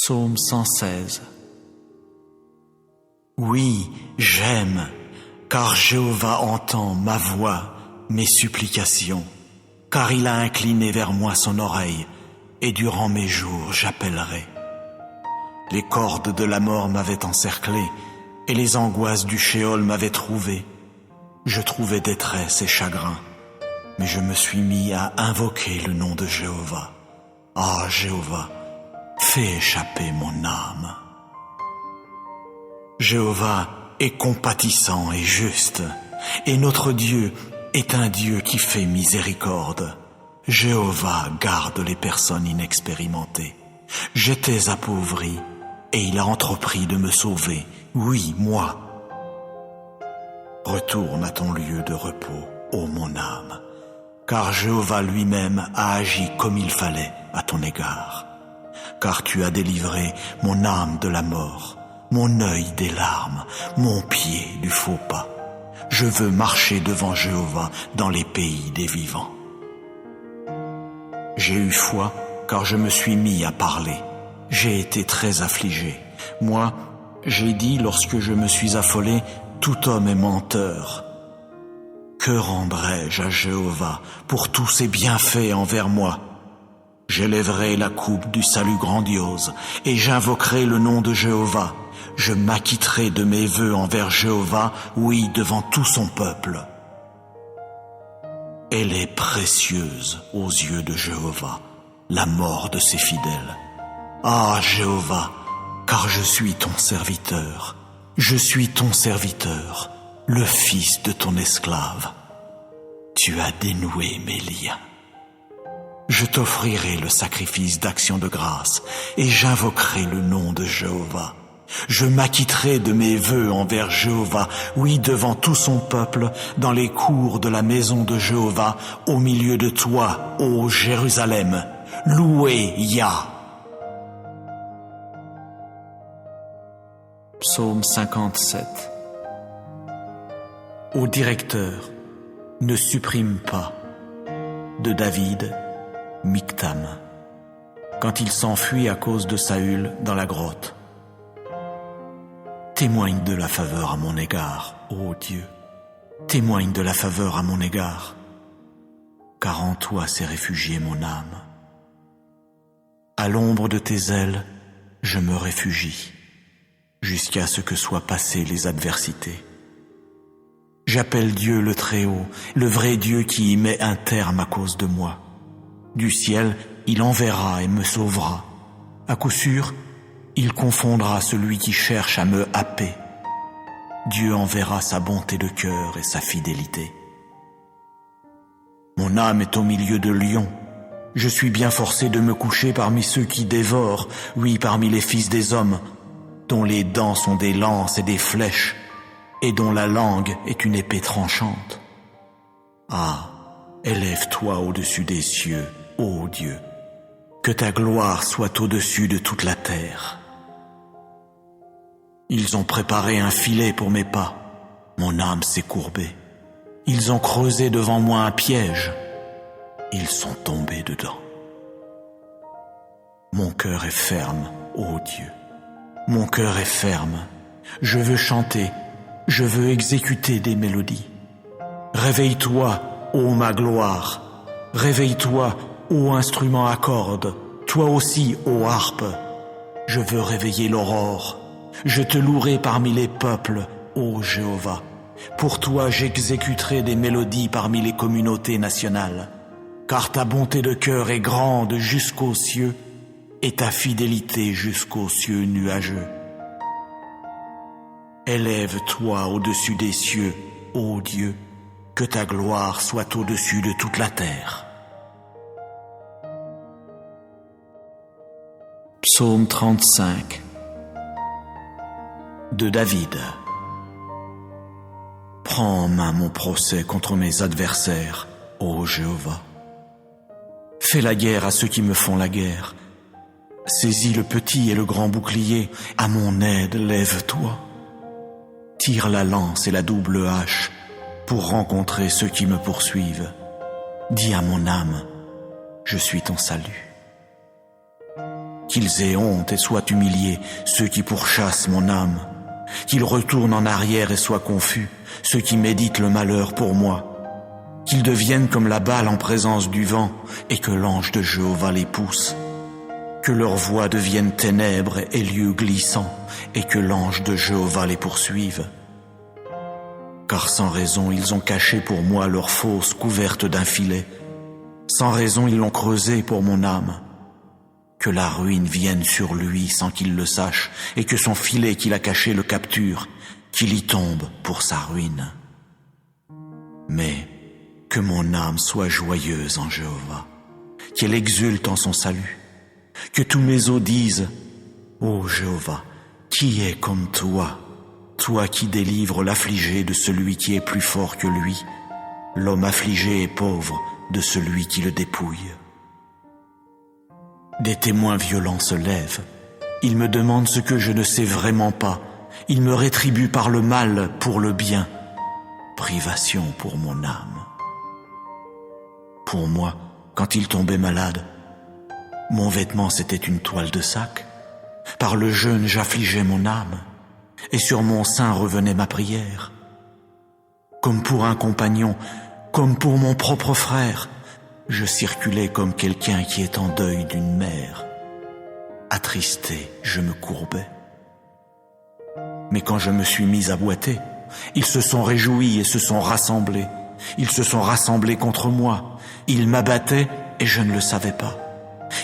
Psaume 116. Oui, j'aime, car Jéhovah entend ma voix, mes supplications, car il a incliné vers moi son oreille, et durant mes jours j'appellerai. Les cordes de la mort m'avaient encerclé, et les angoisses du Sheol m'avaient trouvé. Je trouvais détresse et chagrin, mais je me suis mis à invoquer le nom de Jéhovah. Ah, Jéhovah, fais échapper mon âme. Jéhovah est compatissant et juste, et notre Dieu est un Dieu qui fait miséricorde. Jéhovah garde les personnes inexpérimentées. J'étais appauvri, et il a entrepris de me sauver. Oui, moi. Retourne à ton lieu de repos, ô mon âme, car Jéhovah lui-même a agi comme il fallait à ton égard. Car tu as délivré mon âme de la mort, mon œil des larmes, mon pied du faux pas. Je veux marcher devant Jéhovah dans les pays des vivants. J'ai eu foi, car je me suis mis à parler. J'ai été très affligé. Moi, j'ai dit lorsque je me suis affolé, tout homme est menteur. Que rendrai-je à Jéhovah pour tous ses bienfaits envers moi? J'élèverai la coupe du salut grandiose, et j'invoquerai le nom de Jéhovah. Je m'acquitterai de mes vœux envers Jéhovah, oui, devant tout son peuple. Elle est précieuse aux yeux de Jéhovah, la mort de ses fidèles. Ah, Jéhovah, car je suis ton serviteur. Je suis ton serviteur, le fils de ton esclave. Tu as dénoué mes liens. Je t'offrirai le sacrifice d'action de grâce, et j'invoquerai le nom de Jéhovah. Je m'acquitterai de mes vœux envers Jéhovah, oui, devant tout son peuple, dans les cours de la maison de Jéhovah, au milieu de toi, ô Jérusalem. Louez Yah. Psaume 57. Ô directeur, ne supprime pas. De David, Mictam, quand il s'enfuit à cause de Saül dans la grotte. Témoigne de la faveur à mon égard, ô Dieu, témoigne de la faveur à mon égard, car en toi s'est réfugiée mon âme. À l'ombre de tes ailes, je me réfugie, jusqu'à ce que soient passées les adversités. J'appelle Dieu le Très-Haut, le vrai Dieu qui y met un terme à cause de moi. Du ciel, il enverra et me sauvera. À coup sûr, il confondra celui qui cherche à me happer. Dieu enverra sa bonté de cœur et sa fidélité. Mon âme est au milieu de lions. Je suis bien forcé de me coucher parmi ceux qui dévorent, oui, parmi les fils des hommes, dont les dents sont des lances et des flèches, et dont la langue est une épée tranchante. Ah, élève-toi au-dessus des cieux, ô Dieu, que ta gloire soit au-dessus de toute la terre. Ils ont préparé un filet pour mes pas, mon âme s'est courbée. Ils ont creusé devant moi un piège, ils sont tombés dedans. Mon cœur est ferme, ô Dieu, mon cœur est ferme. Je veux chanter, je veux exécuter des mélodies. Réveille-toi, ô ma gloire, réveille-toi, ô instrument à cordes, toi aussi, ô harpe. Je veux réveiller l'aurore. Je te louerai parmi les peuples, ô Jéhovah. Pour toi, j'exécuterai des mélodies parmi les communautés nationales. Car ta bonté de cœur est grande jusqu'aux cieux, et ta fidélité jusqu'aux cieux nuageux. Élève-toi au-dessus des cieux, ô Dieu, que ta gloire soit au-dessus de toute la terre. Psaume 35. De David. Prends en main mon procès contre mes adversaires, ô Jéhovah. Fais la guerre à ceux qui me font la guerre. Saisis le petit et le grand bouclier, à mon aide lève-toi. Tire la lance et la double hache pour rencontrer ceux qui me poursuivent. Dis à mon âme, je suis ton salut. Qu'ils aient honte et soient humiliés, ceux qui pourchassent mon âme. Qu'ils retournent en arrière et soient confus, ceux qui méditent le malheur pour moi. Qu'ils deviennent comme la balle en présence du vent, et que l'ange de Jéhovah les pousse. Que leur voix devienne ténèbres et lieux glissants, et que l'ange de Jéhovah les poursuive. Car sans raison ils ont caché pour moi leur fosse couverte d'un filet. Sans raison ils l'ont creusée pour mon âme. Que la ruine vienne sur lui sans qu'il le sache, et que son filet qu'il a caché le capture, qu'il y tombe pour sa ruine. Mais que mon âme soit joyeuse en Jéhovah, qu'elle exulte en son salut, que tous mes os disent, ô Jéhovah, qui est comme toi, toi qui délivres l'affligé de celui qui est plus fort que lui, l'homme affligé et pauvre de celui qui le dépouille. Des témoins violents se lèvent, ils me demandent ce que je ne sais vraiment pas, ils me rétribuent par le mal pour le bien, privation pour mon âme. Pour moi, quand il tombait malade, mon vêtement c'était une toile de sac, par le jeûne j'affligeais mon âme, et sur mon sein revenait ma prière. Comme pour un compagnon, comme pour mon propre frère, je circulais comme quelqu'un qui est en deuil d'une mère. Attristé, je me courbais. Mais quand je me suis mis à boiter, ils se sont réjouis et se sont rassemblés. Ils se sont rassemblés contre moi. Ils m'abattaient et je ne le savais pas.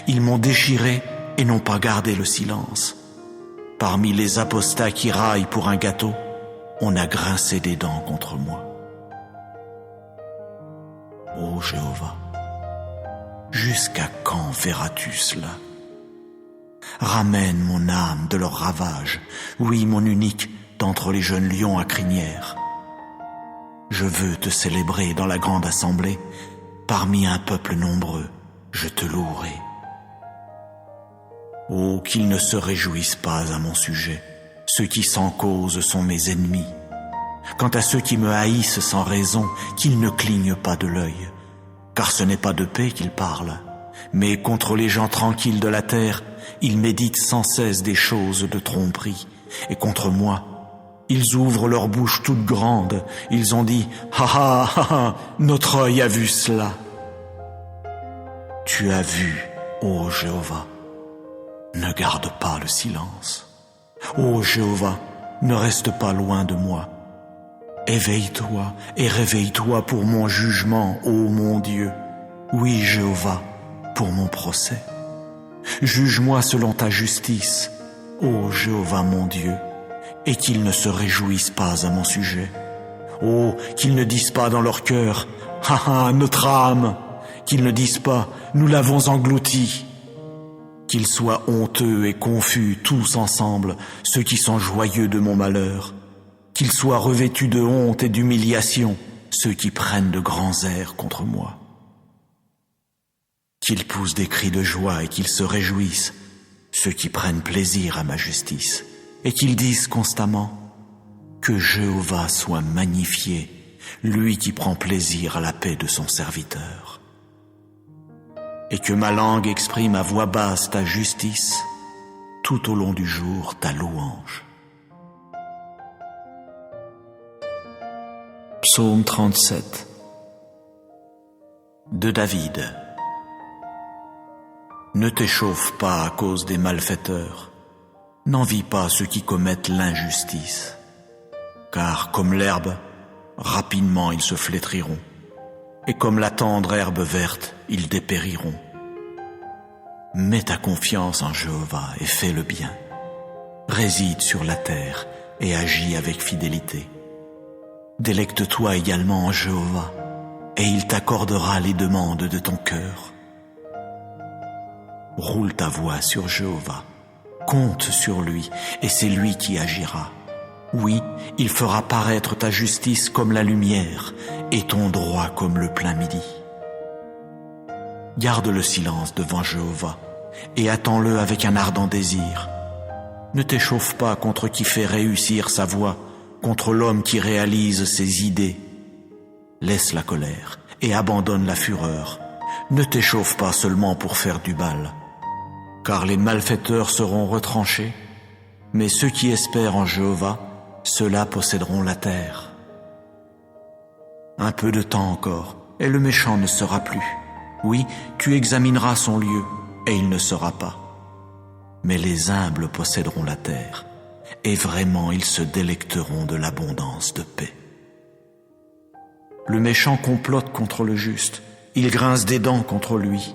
Ils m'ont déchiré et n'ont pas gardé le silence. Parmi les apostats qui raillent pour un gâteau, on a grincé des dents contre moi. Ô Jéhovah, jusqu'à quand verras-tu cela? Ramène mon âme de leur ravage, oui, mon unique, d'entre les jeunes lions à crinière. Je veux te célébrer dans la grande assemblée, parmi un peuple nombreux, je te louerai. Oh, qu'ils ne se réjouissent pas à mon sujet, ceux qui sans cause sont mes ennemis. Quant à ceux qui me haïssent sans raison, qu'ils ne clignent pas de l'œil, car ce n'est pas de paix qu'ils parlent, mais contre les gens tranquilles de la terre, ils méditent sans cesse des choses de tromperie, et contre moi, ils ouvrent leur bouche toute grande, ils ont dit « Ha ha ha ha, notre œil a vu cela !» Tu as vu, ô Jéhovah, ne garde pas le silence. Ô Jéhovah, ne reste pas loin de moi. Éveille-toi et réveille-toi pour mon jugement, ô mon Dieu. Oui, Jéhovah, pour mon procès. Juge-moi selon ta justice, ô Jéhovah mon Dieu, et qu'ils ne se réjouissent pas à mon sujet. Oh, qu'ils ne disent pas dans leur cœur, « Ha ha, notre âme !» Qu'ils ne disent pas, « Nous l'avons englouti !» Qu'ils soient honteux et confus tous ensemble, ceux qui sont joyeux de mon malheur. Qu'ils soient revêtus de honte et d'humiliation, ceux qui prennent de grands airs contre moi. Qu'ils poussent des cris de joie et qu'ils se réjouissent, ceux qui prennent plaisir à ma justice, et qu'ils disent constamment que Jéhovah soit magnifié, lui qui prend plaisir à la paix de son serviteur. Et que ma langue exprime à voix basse ta justice, tout au long du jour ta louange. Psaume 37 de David. Ne t'échauffe pas à cause des malfaiteurs, n'envie pas ceux qui commettent l'injustice, car comme l'herbe, rapidement ils se flétriront, et comme la tendre herbe verte, ils dépériront. Mets ta confiance en Jéhovah et fais le bien. Réside sur la terre et agis avec fidélité. Délecte-toi également en Jéhovah, et il t'accordera les demandes de ton cœur. Roule ta voix sur Jéhovah, compte sur lui, et c'est lui qui agira. Oui, il fera paraître ta justice comme la lumière, et ton droit comme le plein midi. Garde le silence devant Jéhovah, et attends-le avec un ardent désir. Ne t'échauffe pas contre qui fait réussir sa voie, contre l'homme qui réalise ses idées. Laisse la colère et abandonne la fureur. Ne t'échauffe pas seulement pour faire du mal, car les malfaiteurs seront retranchés, mais ceux qui espèrent en Jéhovah, ceux-là posséderont la terre. Un peu de temps encore, et le méchant ne sera plus. Oui, tu examineras son lieu, et il ne sera pas. Mais les humbles posséderont la terre, et vraiment ils se délecteront de l'abondance de paix. Le méchant complote contre le juste, il grince des dents contre lui.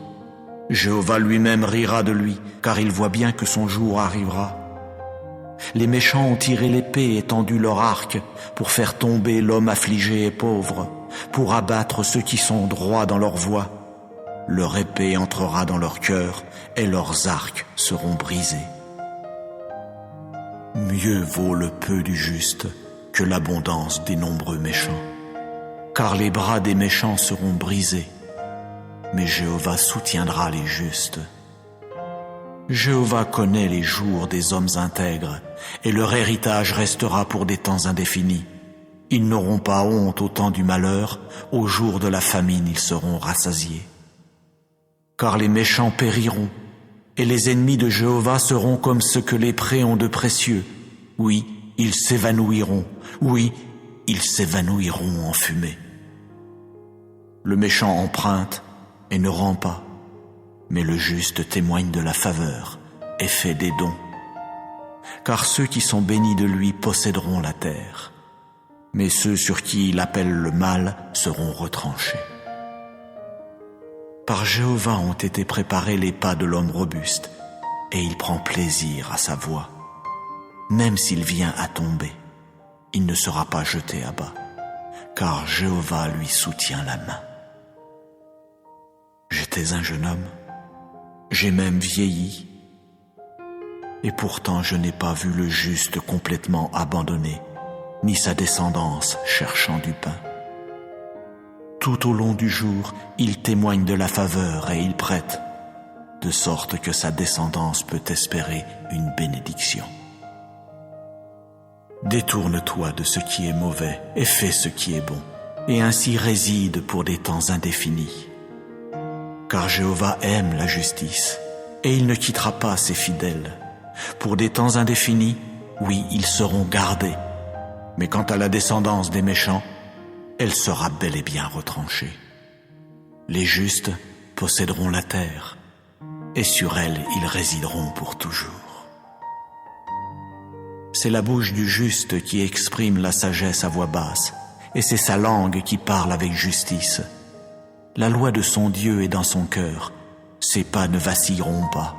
Jéhovah lui-même rira de lui, car il voit bien que son jour arrivera. Les méchants ont tiré l'épée et tendu leur arc pour faire tomber l'homme affligé et pauvre, pour abattre ceux qui sont droits dans leur voie. Leur épée entrera dans leur cœur et leurs arcs seront brisés. Mieux vaut le peu du juste que l'abondance des nombreux méchants, car les bras des méchants seront brisés, mais Jéhovah soutiendra les justes. Jéhovah connaît les jours des hommes intègres, et leur héritage restera pour des temps indéfinis. Ils n'auront pas honte au temps du malheur, au jour de la famine ils seront rassasiés. Car les méchants périront, et les ennemis de Jéhovah seront comme ce que les prés ont de précieux. Oui, ils s'évanouiront, oui, ils s'évanouiront en fumée. Le méchant emprunte et ne rend pas, mais le juste témoigne de la faveur et fait des dons. Car ceux qui sont bénis de lui posséderont la terre, mais ceux sur qui il appelle le mal seront retranchés. Par Jéhovah ont été préparés les pas de l'homme robuste, et il prend plaisir à sa voie. Même s'il vient à tomber, il ne sera pas jeté à bas, car Jéhovah lui soutient la main. J'étais un jeune homme, j'ai même vieilli, et pourtant je n'ai pas vu le juste complètement abandonné, ni sa descendance cherchant du pain. Tout au long du jour, il témoigne de la faveur et il prête, de sorte que sa descendance peut espérer une bénédiction. Détourne-toi de ce qui est mauvais et fais ce qui est bon, et ainsi réside pour des temps indéfinis. Car Jéhovah aime la justice, et il ne quittera pas ses fidèles. Pour des temps indéfinis, oui, ils seront gardés, mais quant à la descendance des méchants, elle sera bel et bien retranchée. Les justes posséderont la terre, et sur elle ils résideront pour toujours. C'est la bouche du juste qui exprime la sagesse à voix basse, et c'est sa langue qui parle avec justice. La loi de son Dieu est dans son cœur, ses pas ne vacilleront pas.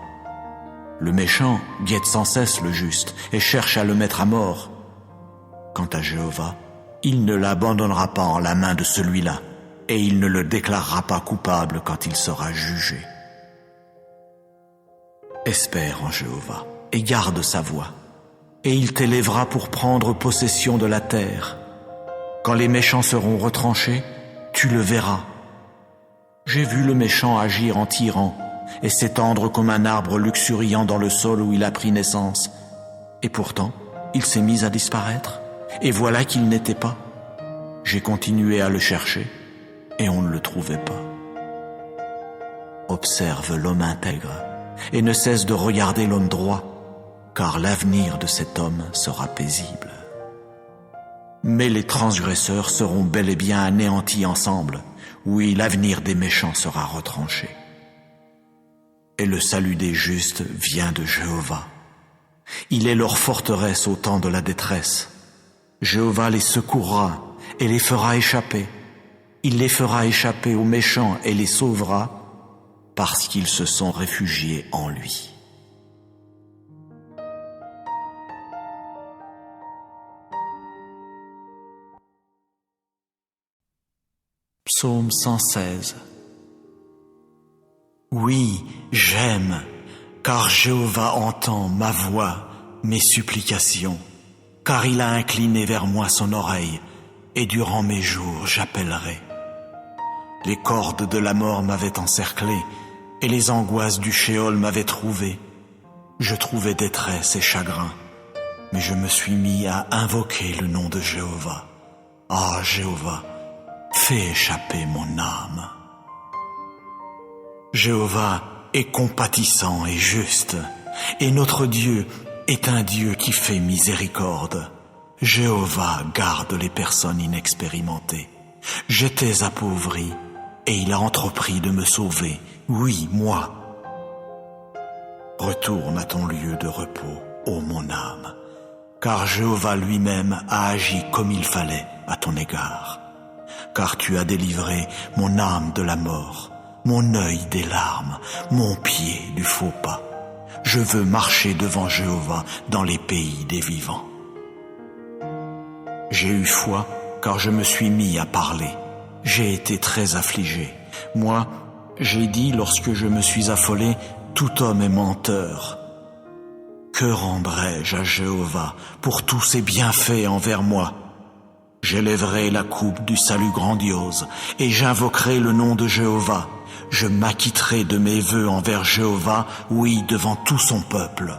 Le méchant guette sans cesse le juste et cherche à le mettre à mort. Quant à Jéhovah, il ne l'abandonnera pas en la main de celui-là, et il ne le déclarera pas coupable quand il sera jugé. Espère en Jéhovah et garde sa voie, et il t'élèvera pour prendre possession de la terre. Quand les méchants seront retranchés, tu le verras. J'ai vu le méchant agir en tyran et s'étendre comme un arbre luxuriant dans le sol où il a pris naissance. Et pourtant, il s'est mis à disparaître, et voilà qu'il n'était pas. J'ai continué à le chercher, et on ne le trouvait pas. Observe l'homme intègre, et ne cesse de regarder l'homme droit, car l'avenir de cet homme sera paisible. Mais les transgresseurs seront bel et bien anéantis ensemble. Oui, l'avenir des méchants sera retranché. Et le salut des justes vient de Jéhovah. Il est leur forteresse au temps de la détresse. Jéhovah les secourra et les fera échapper. Il les fera échapper aux méchants et les sauvera parce qu'ils se sont réfugiés en lui. Psaume 116. Oui, j'aime, car Jéhovah entend ma voix, mes supplications, car il a incliné vers moi son oreille, et durant mes jours j'appellerai. Les cordes de la mort m'avaient encerclé, et les angoisses du Sheol m'avaient trouvé. Je trouvais détresse et chagrin, mais je me suis mis à invoquer le nom de Jéhovah. Ah, Jéhovah, fais échapper mon âme. Jéhovah, est compatissant et juste, et notre Dieu est un Dieu qui fait miséricorde. Jéhovah garde les personnes inexpérimentées. J'étais appauvri, et il a entrepris de me sauver, oui, moi. Retourne à ton lieu de repos, ô mon âme, car Jéhovah lui-même a agi comme il fallait à ton égard. Car tu as délivré mon âme de la mort, mon œil des larmes, mon pied du faux pas. Je veux marcher devant Jéhovah dans les pays des vivants. J'ai eu foi, car je me suis mis à parler. J'ai été très affligé. Moi, j'ai dit lorsque je me suis affolé, tout homme est menteur. Que rendrai-je à Jéhovah pour tous ses bienfaits envers moi? J'élèverai la coupe du salut grandiose, et j'invoquerai le nom de Jéhovah. Je m'acquitterai de mes vœux envers Jéhovah, oui, devant tout son peuple.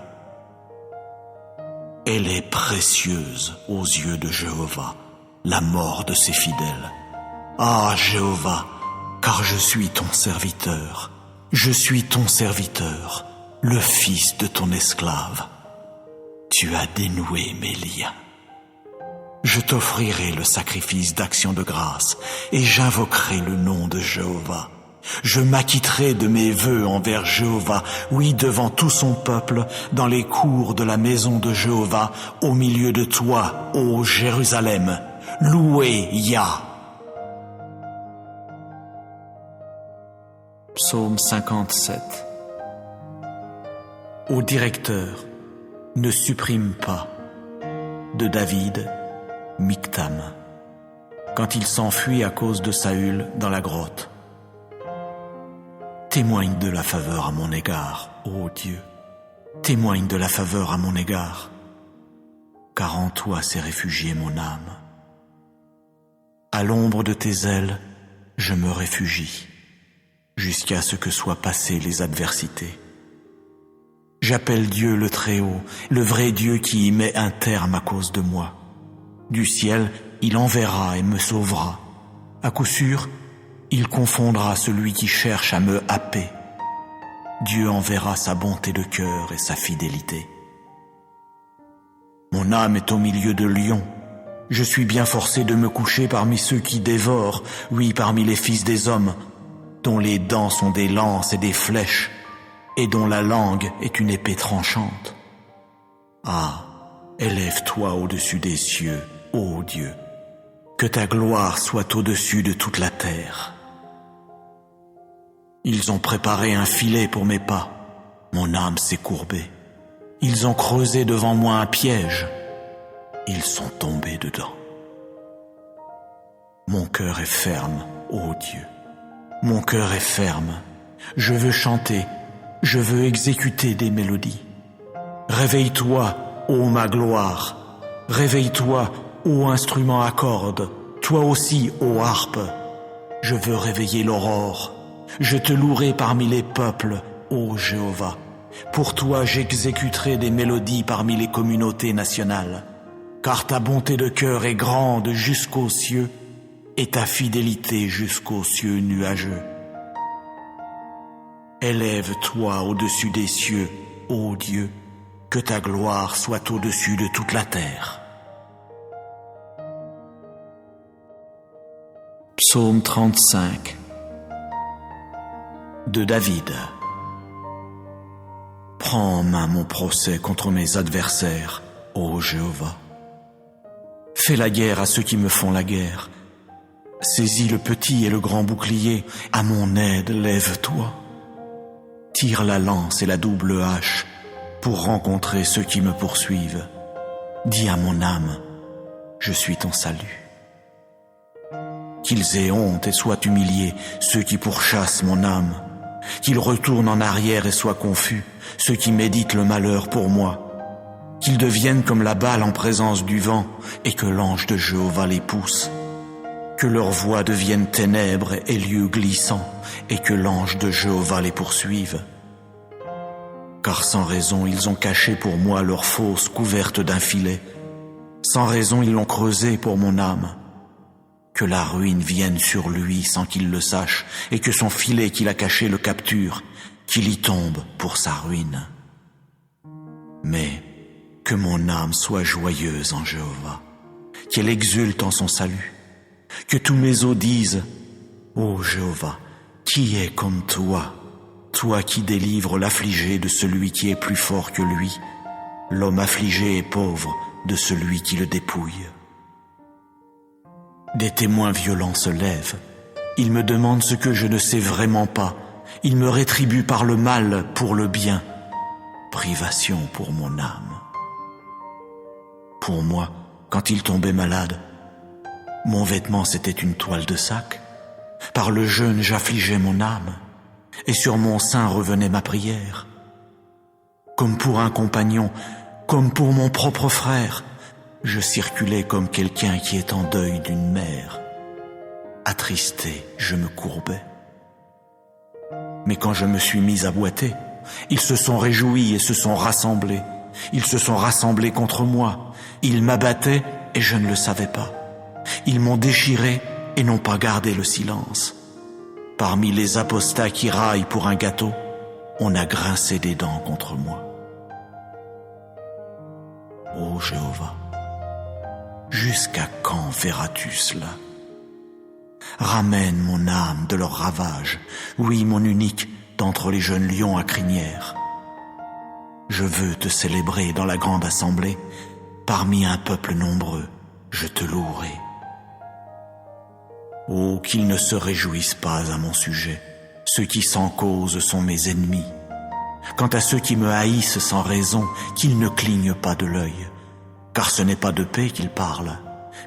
Elle est précieuse aux yeux de Jéhovah, la mort de ses fidèles. Ah, Jéhovah, car je suis ton serviteur. Je suis ton serviteur, le fils de ton esclave. Tu as dénoué mes liens. Je t'offrirai le sacrifice d'action de grâce, et j'invoquerai le nom de Jéhovah. Je m'acquitterai de mes vœux envers Jéhovah, oui, devant tout son peuple, dans les cours de la maison de Jéhovah, au milieu de toi, ô Jérusalem. Louez Yah. Psaume 57. Ô directeur, ne supprime pas. De David, Michtam, quand il s'enfuit à cause de Saül dans la grotte. Témoigne de la faveur à mon égard, ô Dieu, témoigne de la faveur à mon égard, car en toi s'est réfugiée mon âme. À l'ombre de tes ailes, je me réfugie, jusqu'à ce que soient passées les adversités. J'appelle Dieu le Très-Haut, le vrai Dieu qui y met un terme à cause de moi. Du ciel, il enverra et me sauvera. À coup sûr, il confondra celui qui cherche à me happer. Dieu enverra sa bonté de cœur et sa fidélité. Mon âme est au milieu de lions. Je suis bien forcé de me coucher parmi ceux qui dévorent, oui, parmi les fils des hommes, dont les dents sont des lances et des flèches, et dont la langue est une épée tranchante. Ah, élève-toi au-dessus des cieux, ô Dieu, que ta gloire soit au-dessus de toute la terre. Ils ont préparé un filet pour mes pas, mon âme s'est courbée. Ils ont creusé devant moi un piège, ils sont tombés dedans. Mon cœur est ferme, ô Dieu, mon cœur est ferme. Je veux chanter, je veux exécuter des mélodies. Réveille-toi, ô ma gloire, réveille-toi, ô instrument à cordes, toi aussi, ô harpe. Je veux réveiller l'aurore. Je te louerai parmi les peuples, ô Jéhovah. Pour toi j'exécuterai des mélodies parmi les communautés nationales. Car ta bonté de cœur est grande jusqu'aux cieux, et ta fidélité jusqu'aux cieux nuageux. Élève-toi au-dessus des cieux, ô Dieu, que ta gloire soit au-dessus de toute la terre. Psaume 35 de David. Prends en main mon procès contre mes adversaires, ô Jéhovah. Fais la guerre à ceux qui me font la guerre. Saisis le petit et le grand bouclier, à mon aide lève-toi. Tire la lance et la double hache pour rencontrer ceux qui me poursuivent. Dis à mon âme, je suis ton salut. Qu'ils aient honte et soient humiliés, ceux qui pourchassent mon âme. Qu'ils retournent en arrière et soient confus, ceux qui méditent le malheur pour moi. Qu'ils deviennent comme la balle en présence du vent, et que l'ange de Jéhovah les pousse. Que leur voix devienne ténèbres et lieux glissants, et que l'ange de Jéhovah les poursuive. Car sans raison ils ont caché pour moi leur fosse couverte d'un filet. Sans raison ils l'ont creusé pour mon âme. Que la ruine vienne sur lui sans qu'il le sache, et que son filet qu'il a caché le capture, qu'il y tombe pour sa ruine. Mais que mon âme soit joyeuse en Jéhovah, qu'elle exulte en son salut, que tous mes os disent: Ô Jéhovah, qui est comme toi, toi qui délivres l'affligé de celui qui est plus fort que lui, l'homme affligé et pauvre de celui qui le dépouille. Des témoins violents se lèvent, ils me demandent ce que je ne sais vraiment pas, ils me rétribuent par le mal pour le bien, privation pour mon âme. Pour moi, quand il tombait malade, mon vêtement c'était une toile de sac. Par le jeûne j'affligeais mon âme, et sur mon sein revenait ma prière. Comme pour un compagnon, comme pour mon propre frère, je circulais comme quelqu'un qui est en deuil d'une mère. Attristé, je me courbais. Mais quand je me suis mis à boiter, ils se sont réjouis et se sont rassemblés. Ils se sont rassemblés contre moi. Ils m'abattaient et je ne le savais pas. Ils m'ont déchiré et n'ont pas gardé le silence. Parmi les apostats qui raillent pour un gâteau, on a grincé des dents contre moi. Ô Jéhovah, jusqu'à quand verras-tu cela? Ramène mon âme de leur ravage, oui, mon unique, d'entre les jeunes lions à crinière. Je veux te célébrer dans la grande assemblée, parmi un peuple nombreux, je te louerai. Oh, qu'ils ne se réjouissent pas à mon sujet, ceux qui sans cause sont mes ennemis. Quant à ceux qui me haïssent sans raison, qu'ils ne clignent pas de l'œil, car ce n'est pas de paix qu'ils parlent,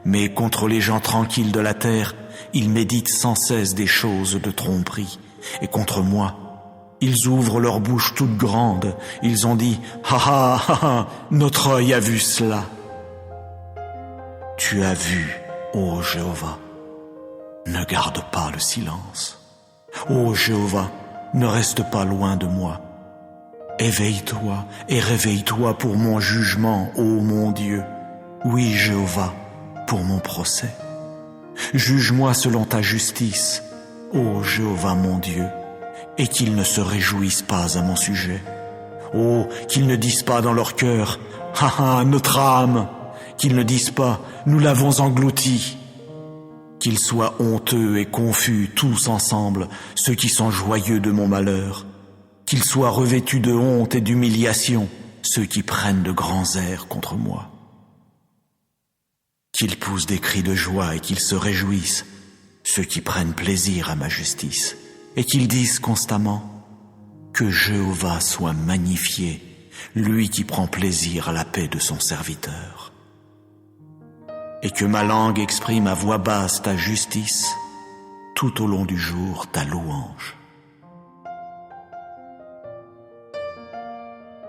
mais contre les gens tranquilles de la terre, ils méditent sans cesse des choses de tromperie, et contre moi, ils ouvrent leur bouche toute grande, ils ont dit « Ha ha ha ha, notre œil a vu cela !» Tu as vu, ô Jéhovah, ne garde pas le silence. Ô Jéhovah, ne reste pas loin de moi. Éveille-toi et réveille-toi pour mon jugement, ô mon Dieu. Oui, Jéhovah, pour mon procès. Juge-moi selon ta justice, ô Jéhovah mon Dieu, et qu'ils ne se réjouissent pas à mon sujet. Oh, qu'ils ne disent pas dans leur cœur, « Ha ha, notre âme !» Qu'ils ne disent pas, « Nous l'avons englouti !» Qu'ils soient honteux et confus tous ensemble, ceux qui sont joyeux de mon malheur. Qu'ils soient revêtus de honte et d'humiliation, ceux qui prennent de grands airs contre moi. Qu'ils poussent des cris de joie et qu'ils se réjouissent, ceux qui prennent plaisir à ma justice, et qu'ils disent constamment que Jéhovah soit magnifié, lui qui prend plaisir à la paix de son serviteur. Et que ma langue exprime à voix basse ta justice, tout au long du jour ta louange.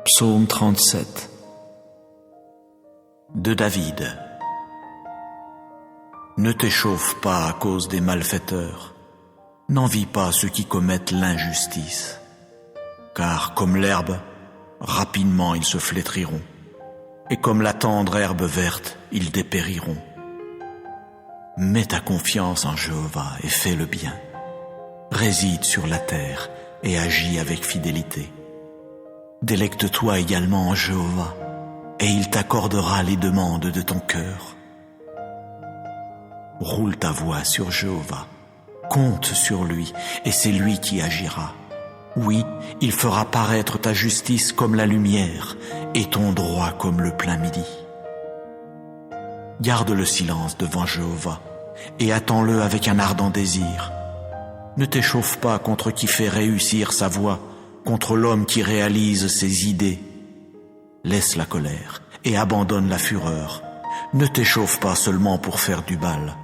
Psaume 37 de David. Ne t'échauffe pas à cause des malfaiteurs, n'envie pas ceux qui commettent l'injustice, car comme l'herbe, rapidement ils se flétriront, et comme la tendre herbe verte, ils dépériront. Mets ta confiance en Jéhovah et fais le bien. Réside sur la terre et agis avec fidélité. Délecte-toi également en Jéhovah, et il t'accordera les demandes de ton cœur. Roule ta voix sur Jéhovah, compte sur lui, et c'est lui qui agira. Oui, il fera paraître ta justice comme la lumière, et ton droit comme le plein midi. Garde le silence devant Jéhovah, et attends-le avec un ardent désir. Ne t'échauffe pas contre qui fait réussir sa voie, contre l'homme qui réalise ses idées. Laisse la colère et abandonne la fureur. Ne t'échauffe pas seulement pour faire du mal,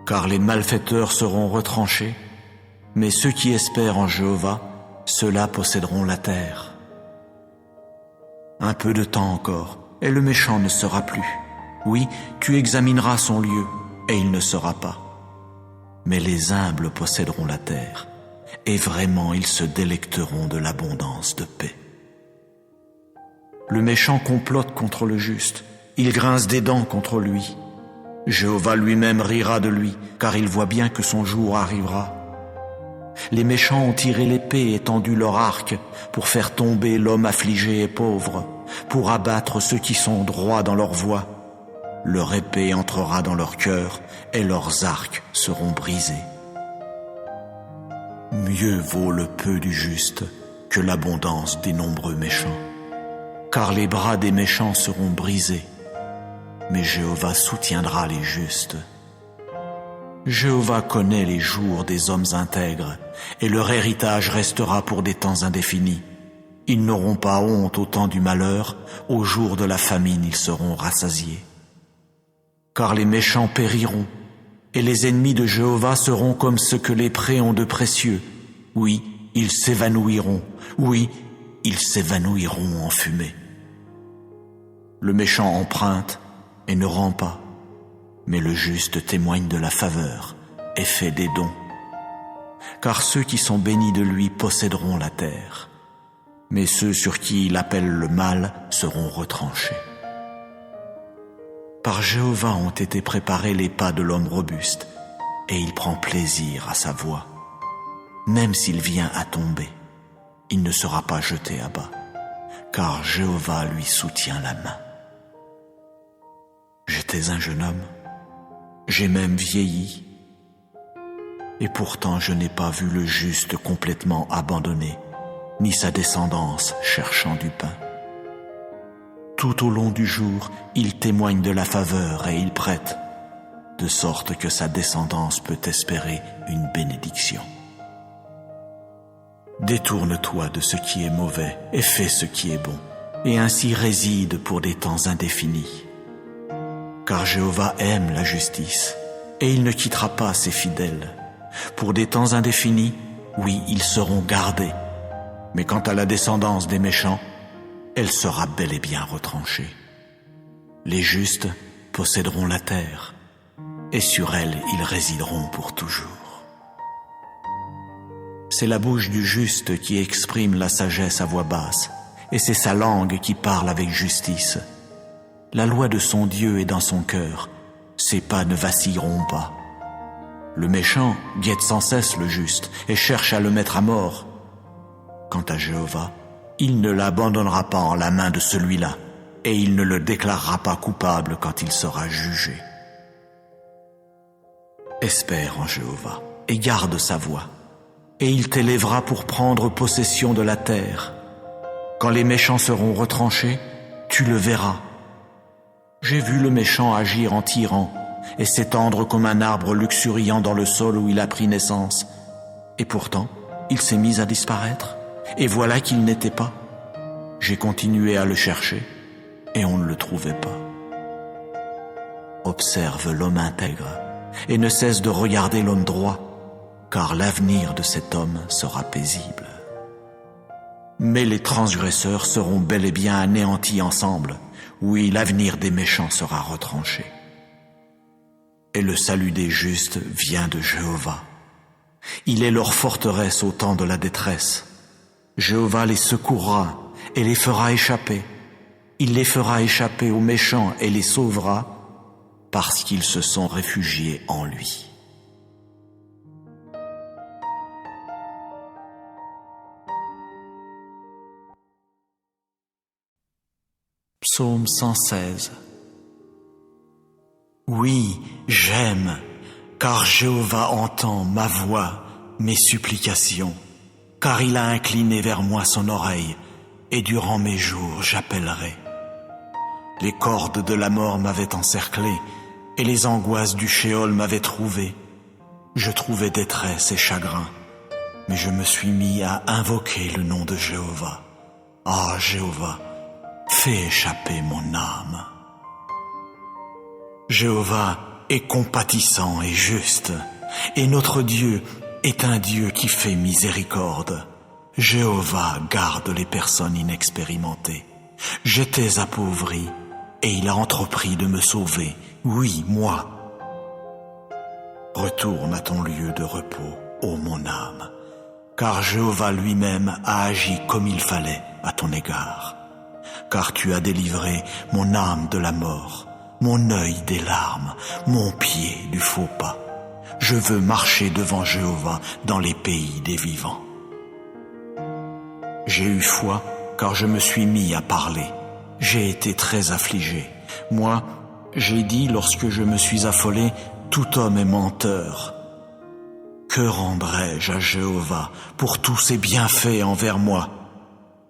car les malfaiteurs seront retranchés, mais ceux qui espèrent en Jéhovah, ceux-là posséderont la terre. Un peu de temps encore, et le méchant ne sera plus. Oui, tu examineras son lieu, et il ne sera pas. Mais les humbles posséderont la terre, et vraiment ils se délecteront de l'abondance de paix. Le méchant complote contre le juste, il grince des dents contre lui. Jéhovah lui-même rira de lui, car il voit bien que son jour arrivera. Les méchants ont tiré l'épée et tendu leur arc pour faire tomber l'homme affligé et pauvre, pour abattre ceux qui sont droits dans leur voie. Leur épée entrera dans leur cœur et leurs arcs seront brisés. Mieux vaut le peu du juste que l'abondance des nombreux méchants, car les bras des méchants seront brisés, mais Jéhovah soutiendra les justes. Jéhovah connaît les jours des hommes intègres, et leur héritage restera pour des temps indéfinis. Ils n'auront pas honte au temps du malheur, au jour de la famine ils seront rassasiés. Car les méchants périront, et les ennemis de Jéhovah seront comme ce que les prés ont de précieux. Oui, ils s'évanouiront, oui, ils s'évanouiront en fumée. Le méchant emprunte et ne rend pas, mais le juste témoigne de la faveur et fait des dons. Car ceux qui sont bénis de lui posséderont la terre, mais ceux sur qui il appelle le mal seront retranchés. Par Jéhovah ont été préparés les pas de l'homme robuste, et il prend plaisir à sa voie. Même s'il vient à tomber, il ne sera pas jeté à bas, car Jéhovah lui soutient la main. J'étais un jeune homme, j'ai même vieilli, et pourtant je n'ai pas vu le juste complètement abandonné, ni sa descendance cherchant du pain. Tout au long du jour, il témoigne de la faveur et il prête, de sorte que sa descendance peut espérer une bénédiction. Détourne-toi de ce qui est mauvais et fais ce qui est bon, et ainsi réside pour des temps indéfinis. Car Jéhovah aime la justice, et il ne quittera pas ses fidèles. Pour des temps indéfinis, oui, ils seront gardés, mais quant à la descendance des méchants, elle sera bel et bien retranchée. Les justes posséderont la terre, et sur elle ils résideront pour toujours. C'est la bouche du juste qui exprime la sagesse à voix basse, et c'est sa langue qui parle avec justice. La loi de son Dieu est dans son cœur, ses pas ne vacilleront pas. Le méchant guette sans cesse le juste et cherche à le mettre à mort. Quant à Jéhovah, il ne l'abandonnera pas en la main de celui-là, et il ne le déclarera pas coupable quand il sera jugé. Espère en Jéhovah et garde sa voie, et il t'élèvera pour prendre possession de la terre. Quand les méchants seront retranchés, tu le verras. J'ai vu le méchant agir en tyran et s'étendre comme un arbre luxuriant dans le sol où il a pris naissance. Et pourtant, il s'est mis à disparaître. Et voilà qu'il n'était pas. J'ai continué à le chercher, et on ne le trouvait pas. Observe l'homme intègre, et ne cesse de regarder l'homme droit, car l'avenir de cet homme sera paisible. Mais les transgresseurs seront bel et bien anéantis ensemble, oui, l'avenir des méchants sera retranché. Et le salut des justes vient de Jéhovah. Il est leur forteresse au temps de la détresse. Jéhovah les secourra et les fera échapper. Il les fera échapper aux méchants et les sauvera parce qu'ils se sont réfugiés en lui. Psaume 116. Oui, j'aime, car Jéhovah entend ma voix, mes supplications. Car il a incliné vers moi son oreille, et durant mes jours j'appellerai. Les cordes de la mort m'avaient encerclé, et les angoisses du Sheol m'avaient trouvé. Je trouvais détresse et chagrin, mais je me suis mis à invoquer le nom de Jéhovah. Ah, Jéhovah, fais échapper mon âme. Jéhovah est compatissant et juste, et notre Dieu est un Dieu qui fait miséricorde. Jéhovah garde les personnes inexpérimentées. J'étais appauvri, et il a entrepris de me sauver. Oui, moi. Retourne à ton lieu de repos, ô mon âme, car Jéhovah lui-même a agi comme il fallait à ton égard. Car tu as délivré mon âme de la mort, mon œil des larmes, mon pied du faux pas. Je veux marcher devant Jéhovah dans les pays des vivants. J'ai eu foi, car je me suis mis à parler. J'ai été très affligé. Moi, j'ai dit lorsque je me suis affolé, tout homme est menteur. Que rendrai-je à Jéhovah pour tous ses bienfaits envers moi?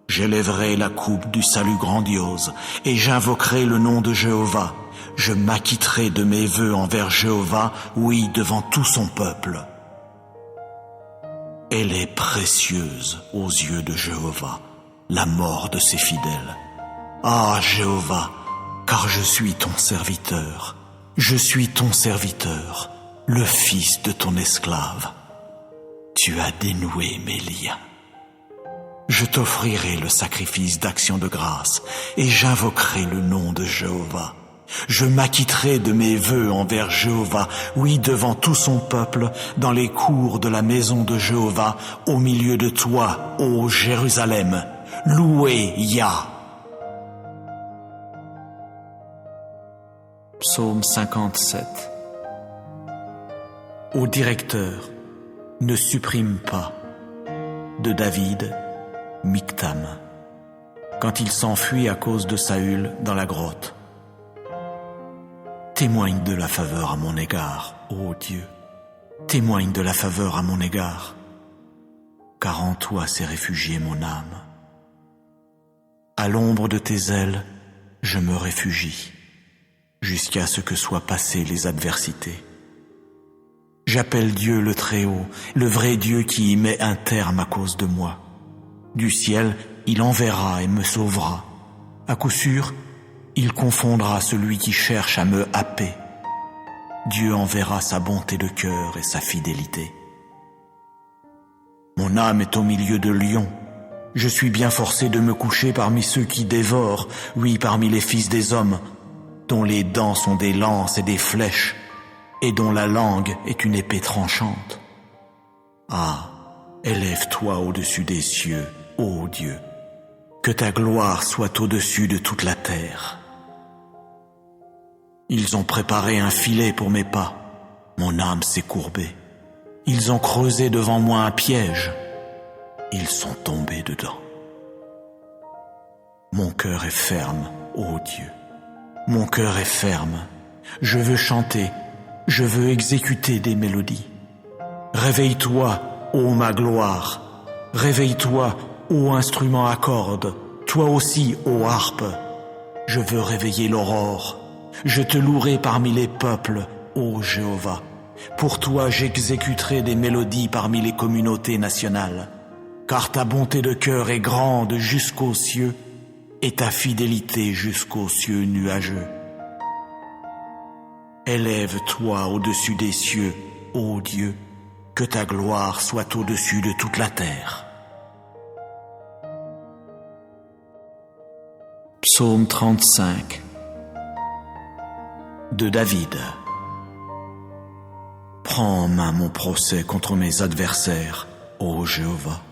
J'élèverai la coupe du salut grandiose et j'invoquerai le nom de Jéhovah. Je m'acquitterai de mes vœux envers Jéhovah, oui, devant tout son peuple. Elle est précieuse aux yeux de Jéhovah, la mort de ses fidèles. Ah, Jéhovah, car je suis ton serviteur. Je suis ton serviteur, le fils de ton esclave. Tu as dénoué mes liens. Je t'offrirai le sacrifice d'action de grâce et j'invoquerai le nom de Jéhovah. Je m'acquitterai de mes vœux envers Jéhovah, oui, devant tout son peuple, dans les cours de la maison de Jéhovah, au milieu de toi, ô Jérusalem. Louez Yah. Psaume 57. Ô directeur, ne supprime pas. De David, Michtam, quand il s'enfuit à cause de Saül dans la grotte. Témoigne de la faveur à mon égard, ô Dieu, témoigne de la faveur à mon égard, car en toi s'est réfugiée mon âme. À l'ombre de tes ailes, je me réfugie, jusqu'à ce que soient passées les adversités. J'appelle Dieu le Très-Haut, le vrai Dieu qui y met un terme à cause de moi. Du ciel, il enverra et me sauvera. À coup sûr, il confondra celui qui cherche à me happer. Dieu enverra sa bonté de cœur et sa fidélité. Mon âme est au milieu de lions. Je suis bien forcé de me coucher parmi ceux qui dévorent, oui, parmi les fils des hommes, dont les dents sont des lances et des flèches, et dont la langue est une épée tranchante. Ah, élève-toi au-dessus des cieux, ô Dieu, que ta gloire soit au-dessus de toute la terre. Ils ont préparé un filet pour mes pas, mon âme s'est courbée. Ils ont creusé devant moi un piège, ils sont tombés dedans. Mon cœur est ferme, ô Dieu, mon cœur est ferme. Je veux chanter, je veux exécuter des mélodies. Réveille-toi, ô ma gloire, réveille-toi, ô instrument à cordes, toi aussi, ô harpe. Je veux réveiller l'aurore. Je te louerai parmi les peuples, ô Jéhovah. Pour toi, j'exécuterai des mélodies parmi les communautés nationales. Car ta bonté de cœur est grande jusqu'aux cieux et ta fidélité jusqu'aux cieux nuageux. Élève-toi au-dessus des cieux, ô Dieu, que ta gloire soit au-dessus de toute la terre. Psaume 35 de David. Prends en main mon procès contre mes adversaires, ô Jéhovah.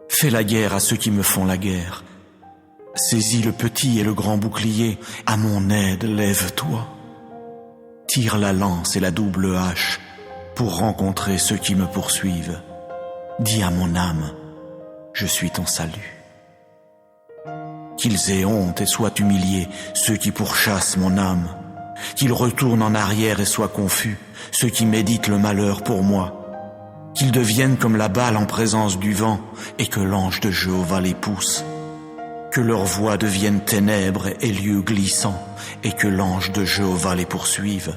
Fais la guerre à ceux qui me font la guerre. Saisis le petit et le grand bouclier, à mon aide lève-toi. Tire la lance et la double hache pour rencontrer ceux qui me poursuivent. Dis à mon âme, je suis ton salut. Qu'ils aient honte et soient humiliés, ceux qui pourchassent mon âme. Qu'ils retournent en arrière et soient confus, ceux qui méditent le malheur pour moi. Qu'ils deviennent comme la balle en présence du vent, et que l'ange de Jéhovah les pousse. Que leur voix devienne ténèbres et lieux glissants, et que l'ange de Jéhovah les poursuive.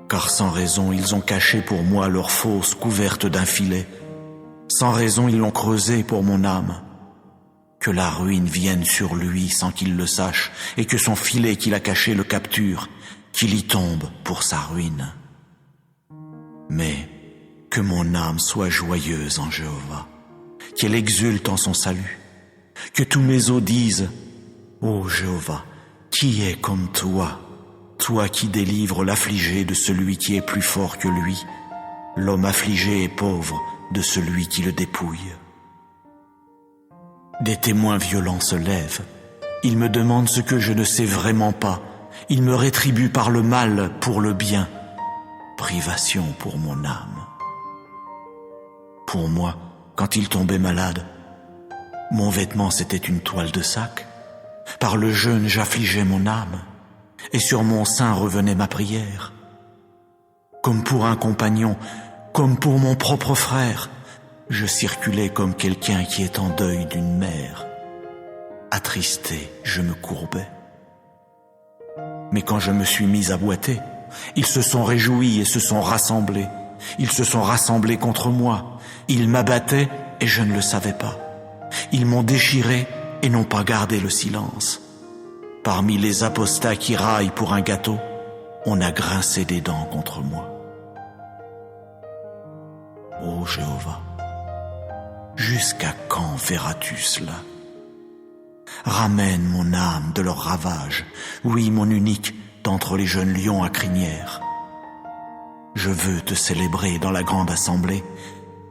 Car sans raison ils ont caché pour moi leur fosse couverte d'un filet. Sans raison ils l'ont creusé pour mon âme. Que la ruine vienne sur lui sans qu'il le sache, et que son filet qu'il a caché le capture, qu'il y tombe pour sa ruine. Mais que mon âme soit joyeuse en Jéhovah, qu'elle exulte en son salut, que tous mes os disent, ô Jéhovah, qui est comme toi, toi qui délivres l'affligé de celui qui est plus fort que lui, l'homme affligé et pauvre de celui qui le dépouille. Des témoins violents se lèvent. Ils me demandent ce que je ne sais vraiment pas. Ils me rétribuent par le mal pour le bien. privation pour mon âme. Pour moi, quand il tombait malade, mon vêtement c'était une toile de sac. Par le jeûne j'affligeais mon âme, et sur mon sein revenait ma prière. Comme pour un compagnon, comme pour mon propre frère, je circulais comme quelqu'un qui est en deuil d'une mère. Attristé, je me courbais. Mais quand je me suis mis à boiter, ils se sont réjouis et se sont rassemblés. Ils se sont rassemblés contre moi. Ils m'abattaient et je ne le savais pas. Ils m'ont déchiré et n'ont pas gardé le silence. Parmi les apostats qui raillent pour un gâteau, on a grincé des dents contre moi. Ô Jéhovah, jusqu'à quand verras-tu cela? Ramène mon âme de leur ravage, oui, mon unique, d'entre les jeunes lions à crinière. Je veux te célébrer dans la grande assemblée,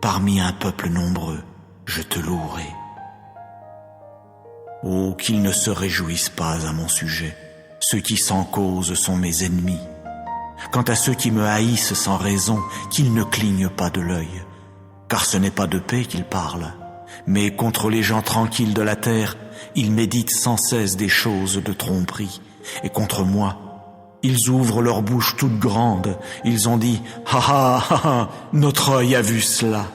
parmi un peuple nombreux, je te louerai. Oh, qu'ils ne se réjouissent pas à mon sujet, ceux qui sans cause sont mes ennemis. Quant à ceux qui me haïssent sans raison, qu'ils ne clignent pas de l'œil, car ce n'est pas de paix qu'ils parlent, mais contre les gens tranquilles de la terre, ils méditent sans cesse des choses de tromperie, et contre moi, ils ouvrent leur bouche toute grande, ils ont dit « Ha ha ha ha, notre œil a vu cela !»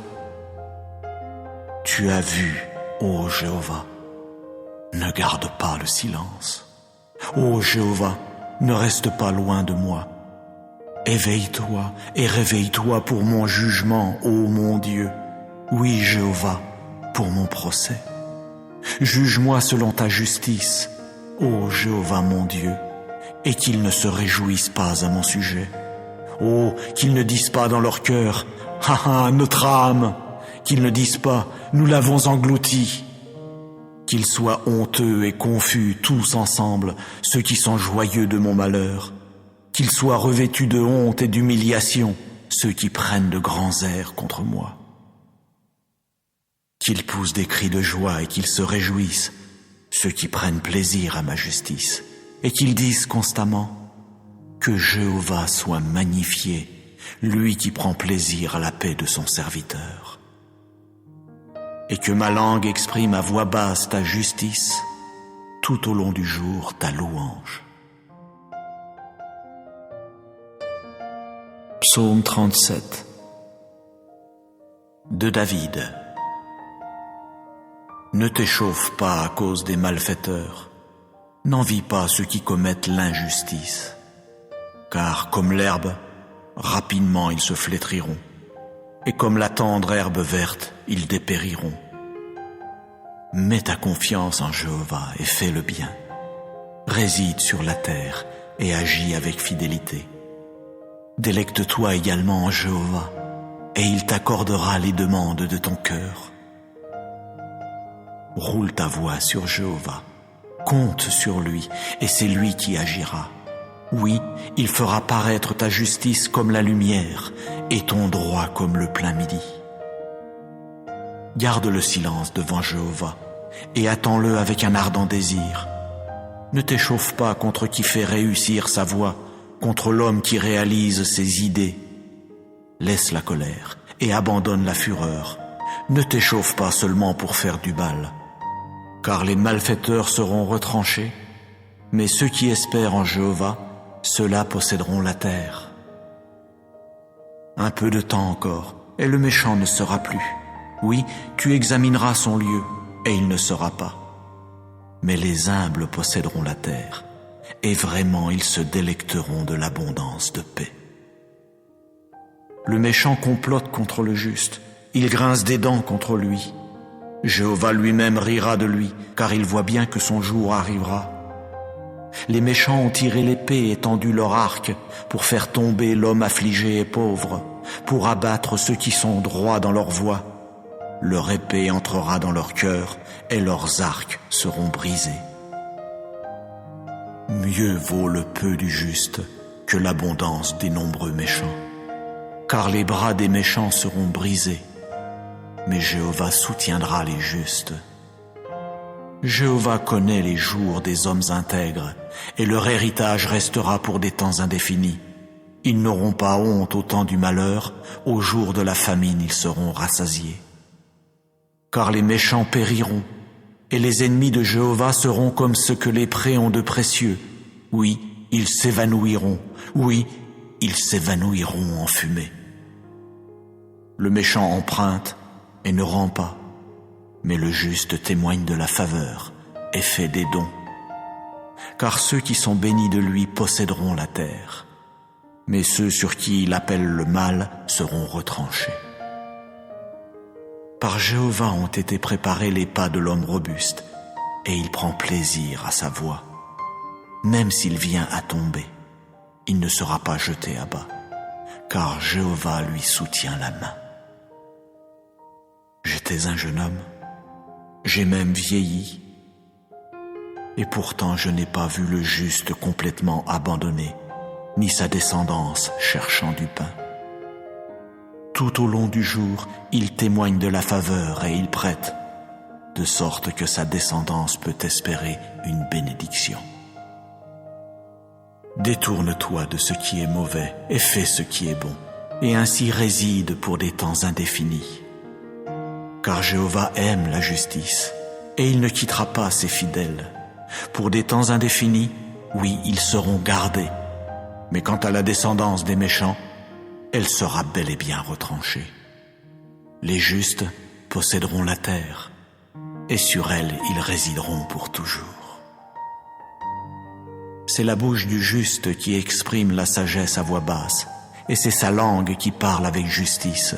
Tu as vu, ô Jéhovah, ne garde pas le silence. Ô Jéhovah, ne reste pas loin de moi. Éveille-toi et réveille-toi pour mon jugement, ô mon Dieu. Oui, Jéhovah, pour mon procès. Juge-moi selon ta justice, ô Jéhovah mon Dieu, et qu'ils ne se réjouissent pas à mon sujet. Oh, qu'ils ne disent pas dans leur cœur, « Ha ha, notre âme !» Qu'ils ne disent pas, « Nous l'avons englouti !» Qu'ils soient honteux et confus tous ensemble, ceux qui sont joyeux de mon malheur. Qu'ils soient revêtus de honte et d'humiliation, ceux qui prennent de grands airs contre moi. Qu'ils poussent des cris de joie et qu'ils se réjouissent, ceux qui prennent plaisir à ma justice, et qu'ils disent constamment que Jéhovah soit magnifié, lui qui prend plaisir à la paix de son serviteur. Et que ma langue exprime à voix basse ta justice, tout au long du jour ta louange. Psaume 37 de David. Ne t'échauffe pas à cause des malfaiteurs, n'envie pas ceux qui commettent l'injustice, car comme l'herbe, rapidement ils se flétriront, et comme la tendre herbe verte, ils dépériront. Mets ta confiance en Jéhovah et fais le bien. Réside sur la terre et agis avec fidélité. Délecte-toi également en Jéhovah, et il t'accordera les demandes de ton cœur. Roule ta voix sur Jéhovah, compte sur lui, et c'est lui qui agira. Oui, il fera paraître ta justice comme la lumière, et ton droit comme le plein midi. Garde le silence devant Jéhovah, et attends-le avec un ardent désir. Ne t'échauffe pas contre qui fait réussir sa voie, contre l'homme qui réalise ses idées. Laisse la colère et abandonne la fureur. Ne t'échauffe pas seulement pour faire du bal, car les malfaiteurs seront retranchés, mais ceux qui espèrent en Jéhovah, ceux-là posséderont la terre. Un peu de temps encore, et le méchant ne sera plus. Oui, tu examineras son lieu, et il ne sera pas. Mais les humbles posséderont la terre, et vraiment ils se délecteront de l'abondance de paix. Le méchant complote contre le juste, il grince des dents contre lui. Jéhovah lui-même rira de lui, car il voit bien que son jour arrivera. Les méchants ont tiré l'épée et tendu leur arc pour faire tomber l'homme affligé et pauvre, pour abattre ceux qui sont droits dans leur voie. Leur épée entrera dans leur cœur et leurs arcs seront brisés. Mieux vaut le peu du juste que l'abondance des nombreux méchants, car les bras des méchants seront brisés, mais Jéhovah soutiendra les justes. Jéhovah connaît les jours des hommes intègres, et leur héritage restera pour des temps indéfinis. Ils n'auront pas honte au temps du malheur, au jour de la famine ils seront rassasiés. Car les méchants périront, et les ennemis de Jéhovah seront comme ce que les prés ont de précieux. Oui, ils s'évanouiront, oui, ils s'évanouiront en fumée. Le méchant emprunte et ne rend pas, mais le juste témoigne de la faveur et fait des dons. Car ceux qui sont bénis de lui posséderont la terre, mais ceux sur qui il appelle le mal seront retranchés. Par Jéhovah ont été préparés les pas de l'homme robuste, et il prend plaisir à sa voie. Même s'il vient à tomber, il ne sera pas jeté à bas, car Jéhovah lui soutient la main. J'étais un jeune homme, j'ai même vieilli, et pourtant je n'ai pas vu le juste complètement abandonné, ni sa descendance cherchant du pain. Tout au long du jour, il témoigne de la faveur et il prête, de sorte que sa descendance peut espérer une bénédiction. Détourne-toi de ce qui est mauvais et fais ce qui est bon, et ainsi réside pour des temps indéfinis. Car Jéhovah aime la justice, et il ne quittera pas ses fidèles. Pour des temps indéfinis, oui, ils seront gardés. Mais quant à la descendance des méchants, elle sera bel et bien retranchée. Les justes posséderont la terre, et sur elle ils résideront pour toujours. C'est la bouche du juste qui exprime la sagesse à voix basse, et c'est sa langue qui parle avec justice.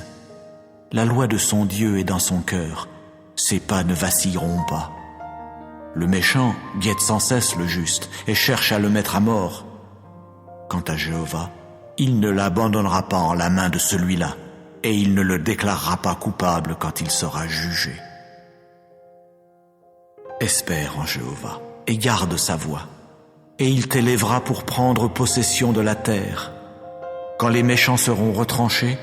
La loi de son Dieu est dans son cœur, ses pas ne vacilleront pas. Le méchant guette sans cesse le juste et cherche à le mettre à mort. Quant à Jéhovah, il ne l'abandonnera pas en la main de celui-là, et il ne le déclarera pas coupable quand il sera jugé. Espère en Jéhovah et garde sa voie, et il t'élèvera pour prendre possession de la terre. Quand les méchants seront retranchés,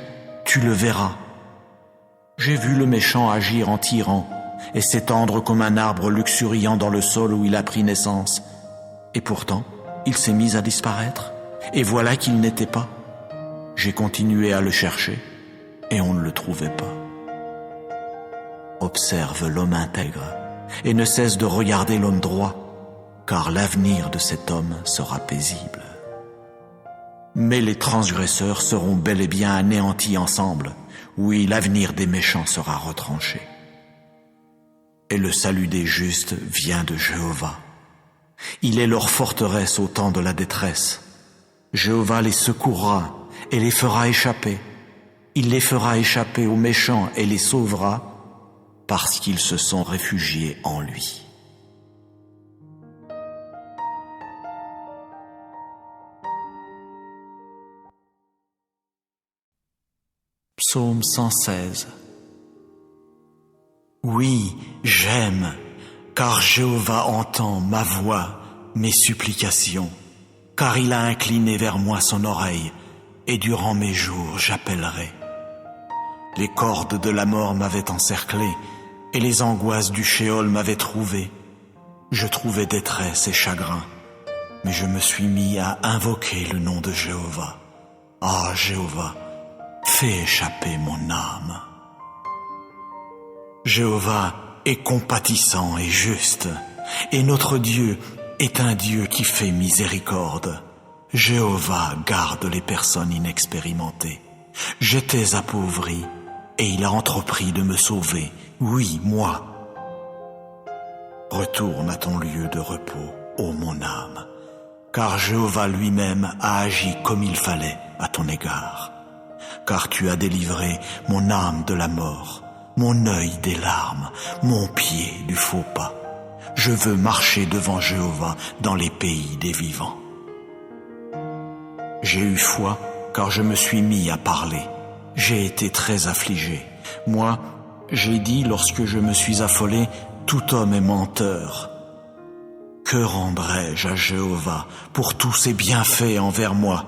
tu le verras. J'ai vu le méchant agir en tyran et s'étendre comme un arbre luxuriant dans le sol où il a pris naissance. Et pourtant, il s'est mis à disparaître, et voilà qu'il n'était pas. J'ai continué à le chercher, et on ne le trouvait pas. Observe l'homme intègre, et ne cesse de regarder l'homme droit, car l'avenir de cet homme sera paisible. Mais les transgresseurs seront bel et bien anéantis ensemble. Oui, l'avenir des méchants sera retranché. Et le salut des justes vient de Jéhovah. Il est leur forteresse au temps de la détresse. Jéhovah les secourra et les fera échapper. Il les fera échapper aux méchants et les sauvera parce qu'ils se sont réfugiés en lui. Psaume 116. Oui, j'aime, car Jéhovah entend ma voix, mes supplications, car il a incliné vers moi son oreille, et durant mes jours j'appellerai. Les cordes de la mort m'avaient encerclé, et les angoisses du Sheol m'avaient trouvé. Je trouvais détresse et chagrin, mais je me suis mis à invoquer le nom de Jéhovah. Ah, Jéhovah, fais échapper mon âme. Jéhovah est compatissant et juste, et notre Dieu est un Dieu qui fait miséricorde. Jéhovah garde les personnes inexpérimentées. J'étais appauvri, et il a entrepris de me sauver, oui, moi. Retourne à ton lieu de repos, ô mon âme, car Jéhovah lui-même a agi comme il fallait à ton égard. Car tu as délivré mon âme de la mort, mon œil des larmes, mon pied du faux pas. Je veux marcher devant Jéhovah dans les pays des vivants. J'ai eu foi, car je me suis mis à parler. J'ai été très affligé. Moi, j'ai dit lorsque je me suis affolé, tout homme est menteur. Que rendrai-je à Jéhovah pour tous ses bienfaits envers moi?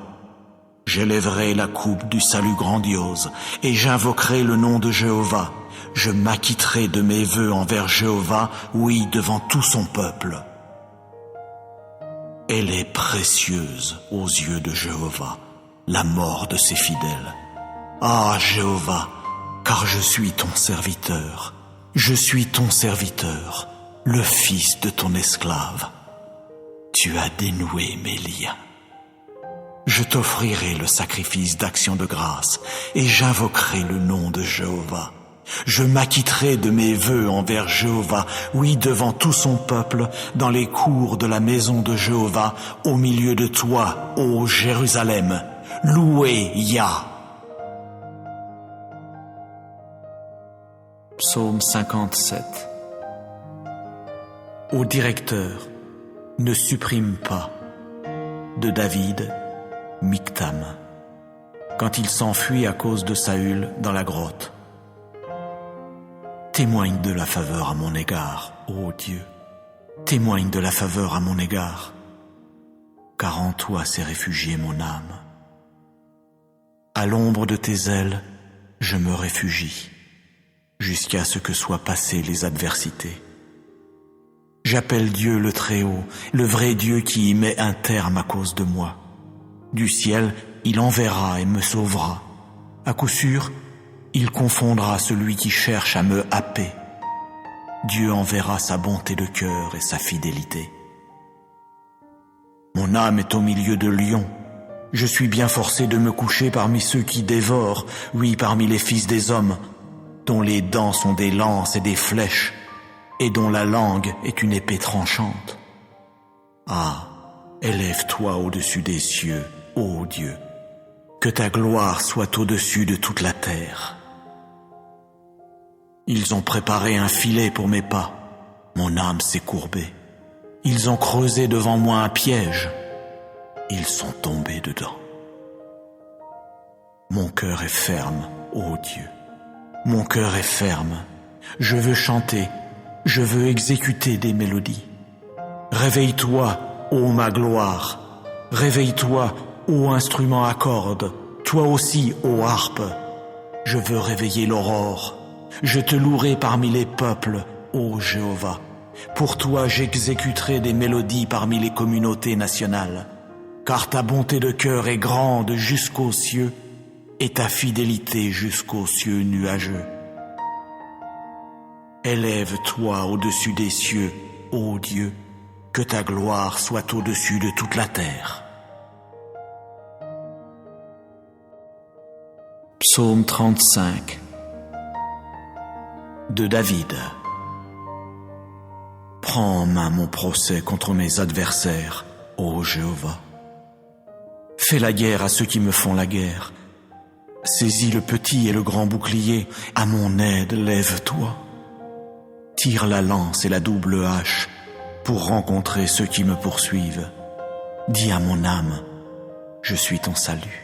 J'élèverai la coupe du salut grandiose, et j'invoquerai le nom de Jéhovah. Je m'acquitterai de mes vœux envers Jéhovah, oui, devant tout son peuple. Elle est précieuse aux yeux de Jéhovah, la mort de ses fidèles. Ah, Jéhovah, car je suis ton serviteur. Je suis ton serviteur, le fils de ton esclave. Tu as dénoué mes liens. Je t'offrirai le sacrifice d'action de grâce et j'invoquerai le nom de Jéhovah. Je m'acquitterai de mes vœux envers Jéhovah, oui, devant tout son peuple, dans les cours de la maison de Jéhovah, au milieu de toi, ô Jérusalem. Louez Yah. Psaume 57. Ô directeur, ne supprime pas. De David, Michtam, quand il s'enfuit à cause de Saül dans la grotte. Témoigne de la faveur à mon égard, ô Dieu, témoigne de la faveur à mon égard, car en toi s'est réfugiée mon âme. À l'ombre de tes ailes, je me réfugie, jusqu'à ce que soient passées les adversités. J'appelle Dieu le Très-Haut, le vrai Dieu qui y met un terme à cause de moi. Du ciel, il enverra et me sauvera. À coup sûr, il confondra celui qui cherche à me happer. Dieu enverra sa bonté de cœur et sa fidélité. Mon âme est au milieu de lions. Je suis bien forcé de me coucher parmi ceux qui dévorent, oui, parmi les fils des hommes, dont les dents sont des lances et des flèches, et dont la langue est une épée tranchante. Ah, élève-toi au-dessus des cieux, ô Dieu, que ta gloire soit au-dessus de toute la terre. Ils ont préparé un filet pour mes pas, mon âme s'est courbée. Ils ont creusé devant moi un piège, ils sont tombés dedans. Mon cœur est ferme, ô Dieu, mon cœur est ferme. Je veux chanter, je veux exécuter des mélodies. Réveille-toi, ô ma gloire, réveille-toi, ô instrument à cordes, toi aussi, ô harpe. Je veux réveiller l'aurore. Je te louerai parmi les peuples, ô Jéhovah. Pour toi j'exécuterai des mélodies parmi les communautés nationales. Car ta bonté de cœur est grande jusqu'aux cieux, et ta fidélité jusqu'aux cieux nuageux. Élève-toi au-dessus des cieux, ô Dieu, que ta gloire soit au-dessus de toute la terre. Psaume 35 de David. Prends en main mon procès contre mes adversaires, ô Jéhovah. Fais la guerre à ceux qui me font la guerre. Saisis le petit et le grand bouclier, à mon aide lève-toi. Tire la lance et la double hache pour rencontrer ceux qui me poursuivent. Dis à mon âme, je suis ton salut.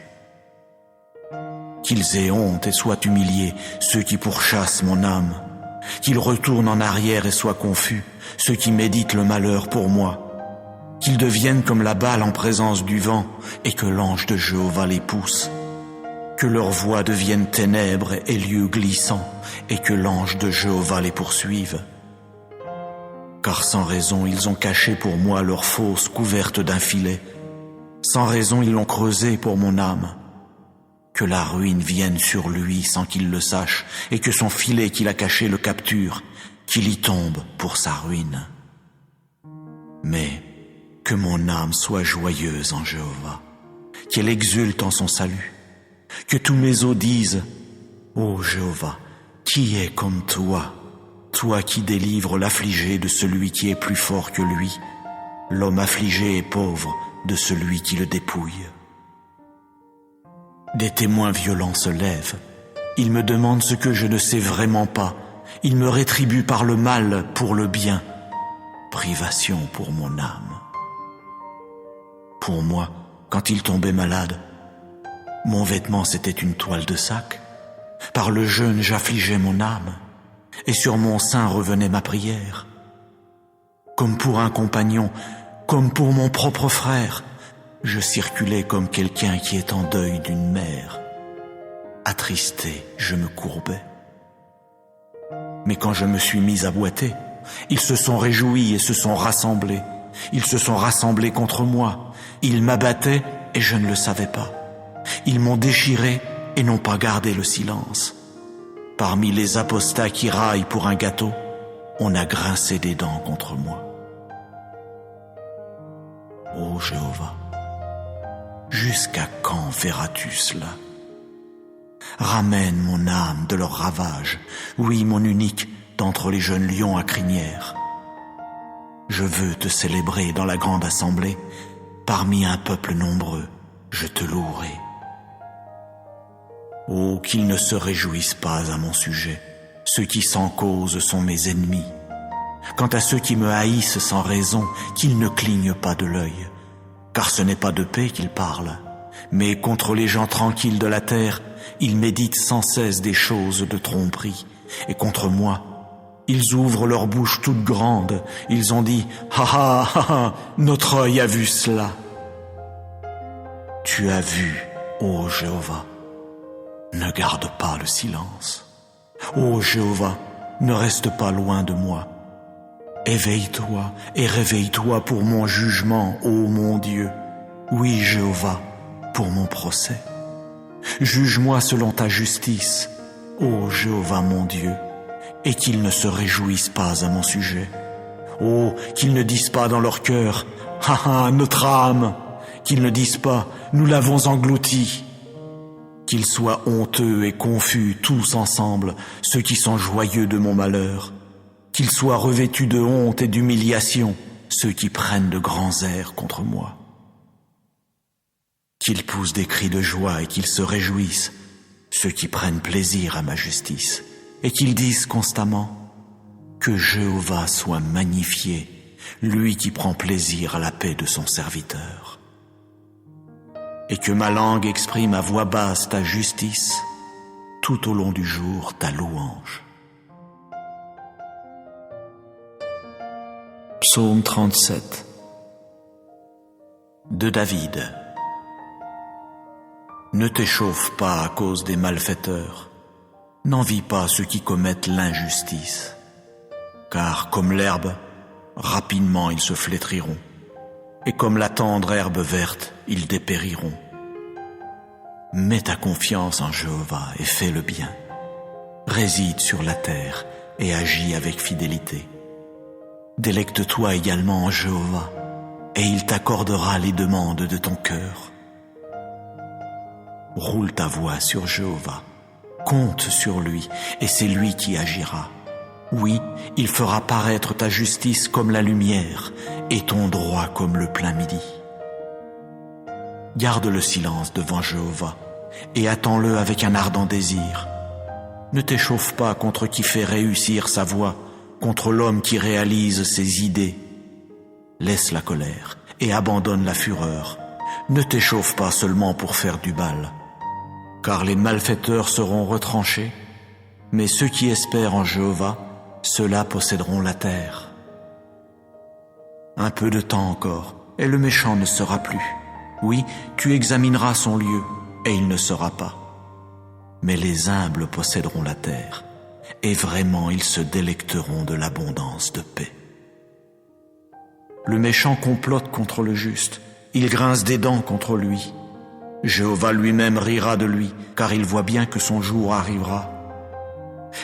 Qu'ils aient honte et soient humiliés, ceux qui pourchassent mon âme. Qu'ils retournent en arrière et soient confus, ceux qui méditent le malheur pour moi. Qu'ils deviennent comme la balle en présence du vent, et que l'ange de Jéhovah les pousse. Que leur voix devienne ténèbres et lieux glissants, et que l'ange de Jéhovah les poursuive. Car sans raison ils ont caché pour moi leur fosse couverte d'un filet. Sans raison ils l'ont creusé pour mon âme. Que la ruine vienne sur lui sans qu'il le sache, et que son filet qu'il a caché le capture, qu'il y tombe pour sa ruine. Mais que mon âme soit joyeuse en Jéhovah, qu'elle exulte en son salut. Que tous mes os disent, ô Jéhovah, qui est comme toi, toi qui délivres l'affligé de celui qui est plus fort que lui, l'homme affligé et pauvre de celui qui le dépouille. Des témoins violents se lèvent. Ils me demandent ce que je ne sais vraiment pas. Ils me rétribuent par le mal pour le bien. Privation pour mon âme. Pour moi, quand il tombait malade, mon vêtement c'était une toile de sac. Par le jeûne j'affligeais mon âme, et sur mon sein revenait ma prière. Comme pour un compagnon, comme pour mon propre frère, je circulais comme quelqu'un qui est en deuil d'une mère. Attristé, je me courbais. Mais quand je me suis mis à boiter, ils se sont réjouis et se sont rassemblés. Ils se sont rassemblés contre moi. Ils m'abattaient et je ne le savais pas. Ils m'ont déchiré et n'ont pas gardé le silence. Parmi les apostats qui raillent pour un gâteau, on a grincé des dents contre moi. Ô Jéhovah, jusqu'à quand verras-tu cela? Ramène mon âme de leur ravage, oui, mon unique, d'entre les jeunes lions à crinière. Je veux te célébrer dans la grande assemblée, parmi un peuple nombreux, je te louerai. Oh, qu'ils ne se réjouissent pas à mon sujet, ceux qui sans cause sont mes ennemis. Quant à ceux qui me haïssent sans raison, qu'ils ne clignent pas de l'œil, car ce n'est pas de paix qu'ils parlent, mais contre les gens tranquilles de la terre, ils méditent sans cesse des choses de tromperie, et contre moi, ils ouvrent leur bouche toute grande, ils ont dit « Ha ha ha ha, notre œil a vu cela !» Tu as vu, ô Jéhovah, ne garde pas le silence. Ô Jéhovah, ne reste pas loin de moi. Éveille-toi et réveille-toi pour mon jugement, ô mon Dieu. Oui, Jéhovah, pour mon procès. Juge-moi selon ta justice, ô Jéhovah mon Dieu, et qu'ils ne se réjouissent pas à mon sujet. Oh, qu'ils ne disent pas dans leur cœur, « Ha ha, notre âme !» Qu'ils ne disent pas, « Nous l'avons englouti !» Qu'ils soient honteux et confus tous ensemble, ceux qui sont joyeux de mon malheur. Qu'ils soient revêtus de honte et d'humiliation, ceux qui prennent de grands airs contre moi. Qu'ils poussent des cris de joie et qu'ils se réjouissent, ceux qui prennent plaisir à ma justice, et qu'ils disent constamment que Jéhovah soit magnifié, lui qui prend plaisir à la paix de son serviteur. Et que ma langue exprime à voix basse ta justice, tout au long du jour ta louange. Psaume 37 de David. Ne t'échauffe pas à cause des malfaiteurs, n'envie pas ceux qui commettent l'injustice, car comme l'herbe, rapidement ils se flétriront, et comme la tendre herbe verte, ils dépériront. Mets ta confiance en Jéhovah et fais le bien. Réside sur la terre et agis avec fidélité. Délecte-toi également en Jéhovah, et il t'accordera les demandes de ton cœur. Roule ta voix sur Jéhovah, compte sur lui, et c'est lui qui agira. Oui, il fera paraître ta justice comme la lumière, et ton droit comme le plein midi. Garde le silence devant Jéhovah, et attends-le avec un ardent désir. Ne t'échauffe pas contre qui fait réussir sa voie, contre l'homme qui réalise ses idées. Laisse la colère et abandonne la fureur. Ne t'échauffe pas seulement pour faire du mal, car les malfaiteurs seront retranchés, mais ceux qui espèrent en Jéhovah, ceux-là posséderont la terre. Un peu de temps encore, et le méchant ne sera plus. Oui, tu examineras son lieu, et il ne sera pas. Mais les humbles posséderont la terre, et vraiment ils se délecteront de l'abondance de paix. Le méchant complote contre le juste, il grince des dents contre lui. Jéhovah lui-même rira de lui, car il voit bien que son jour arrivera.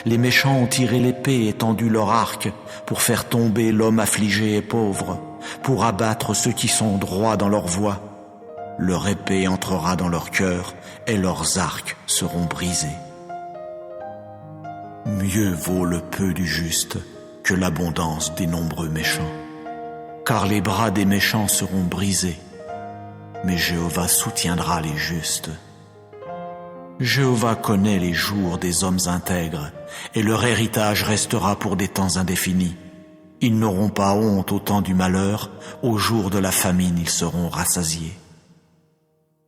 Les méchants ont tiré l'épée et tendu leur arc pour faire tomber l'homme affligé et pauvre, pour abattre ceux qui sont droits dans leur voie. Leur épée entrera dans leur cœur et leurs arcs seront brisés. Mieux vaut le peu du juste que l'abondance des nombreux méchants, car les bras des méchants seront brisés, mais Jéhovah soutiendra les justes. Jéhovah connaît les jours des hommes intègres, et leur héritage restera pour des temps indéfinis. Ils n'auront pas honte au temps du malheur, au jour de la famine ils seront rassasiés.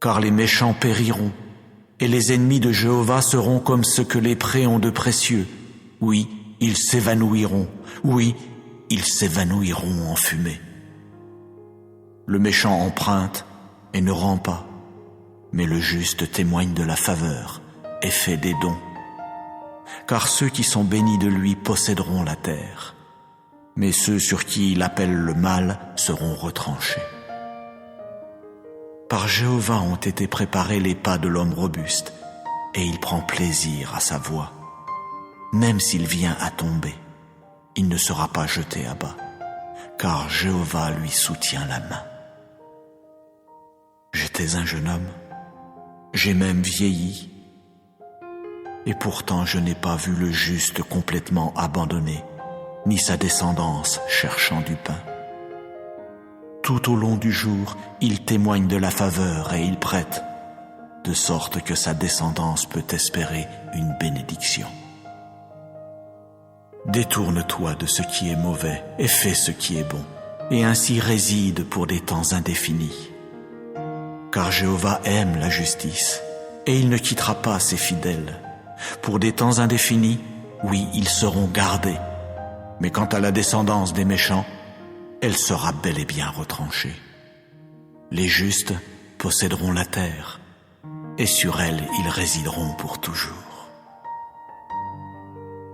Car les méchants périront, et les ennemis de Jéhovah seront comme ce que les prés ont de précieux. Oui, ils s'évanouiront, oui, ils s'évanouiront en fumée. Le méchant emprunte et ne rend pas, mais le juste témoigne de la faveur et fait des dons. Car ceux qui sont bénis de lui posséderont la terre, mais ceux sur qui il appelle le mal seront retranchés. Par Jéhovah ont été préparés les pas de l'homme robuste, et il prend plaisir à sa voie. Même s'il vient à tomber, il ne sera pas jeté à bas, car Jéhovah lui soutient la main. J'étais un jeune homme, j'ai même vieilli, et pourtant je n'ai pas vu le juste complètement abandonné, ni sa descendance cherchant du pain. Tout au long du jour, il témoigne de la faveur et il prête, de sorte que sa descendance peut espérer une bénédiction. Détourne-toi de ce qui est mauvais et fais ce qui est bon, et ainsi réside pour des temps indéfinis. Car Jéhovah aime la justice, et il ne quittera pas ses fidèles. Pour des temps indéfinis, oui, ils seront gardés, mais quant à la descendance des méchants, elle sera bel et bien retranchée. Les justes posséderont la terre, et sur elle ils résideront pour toujours.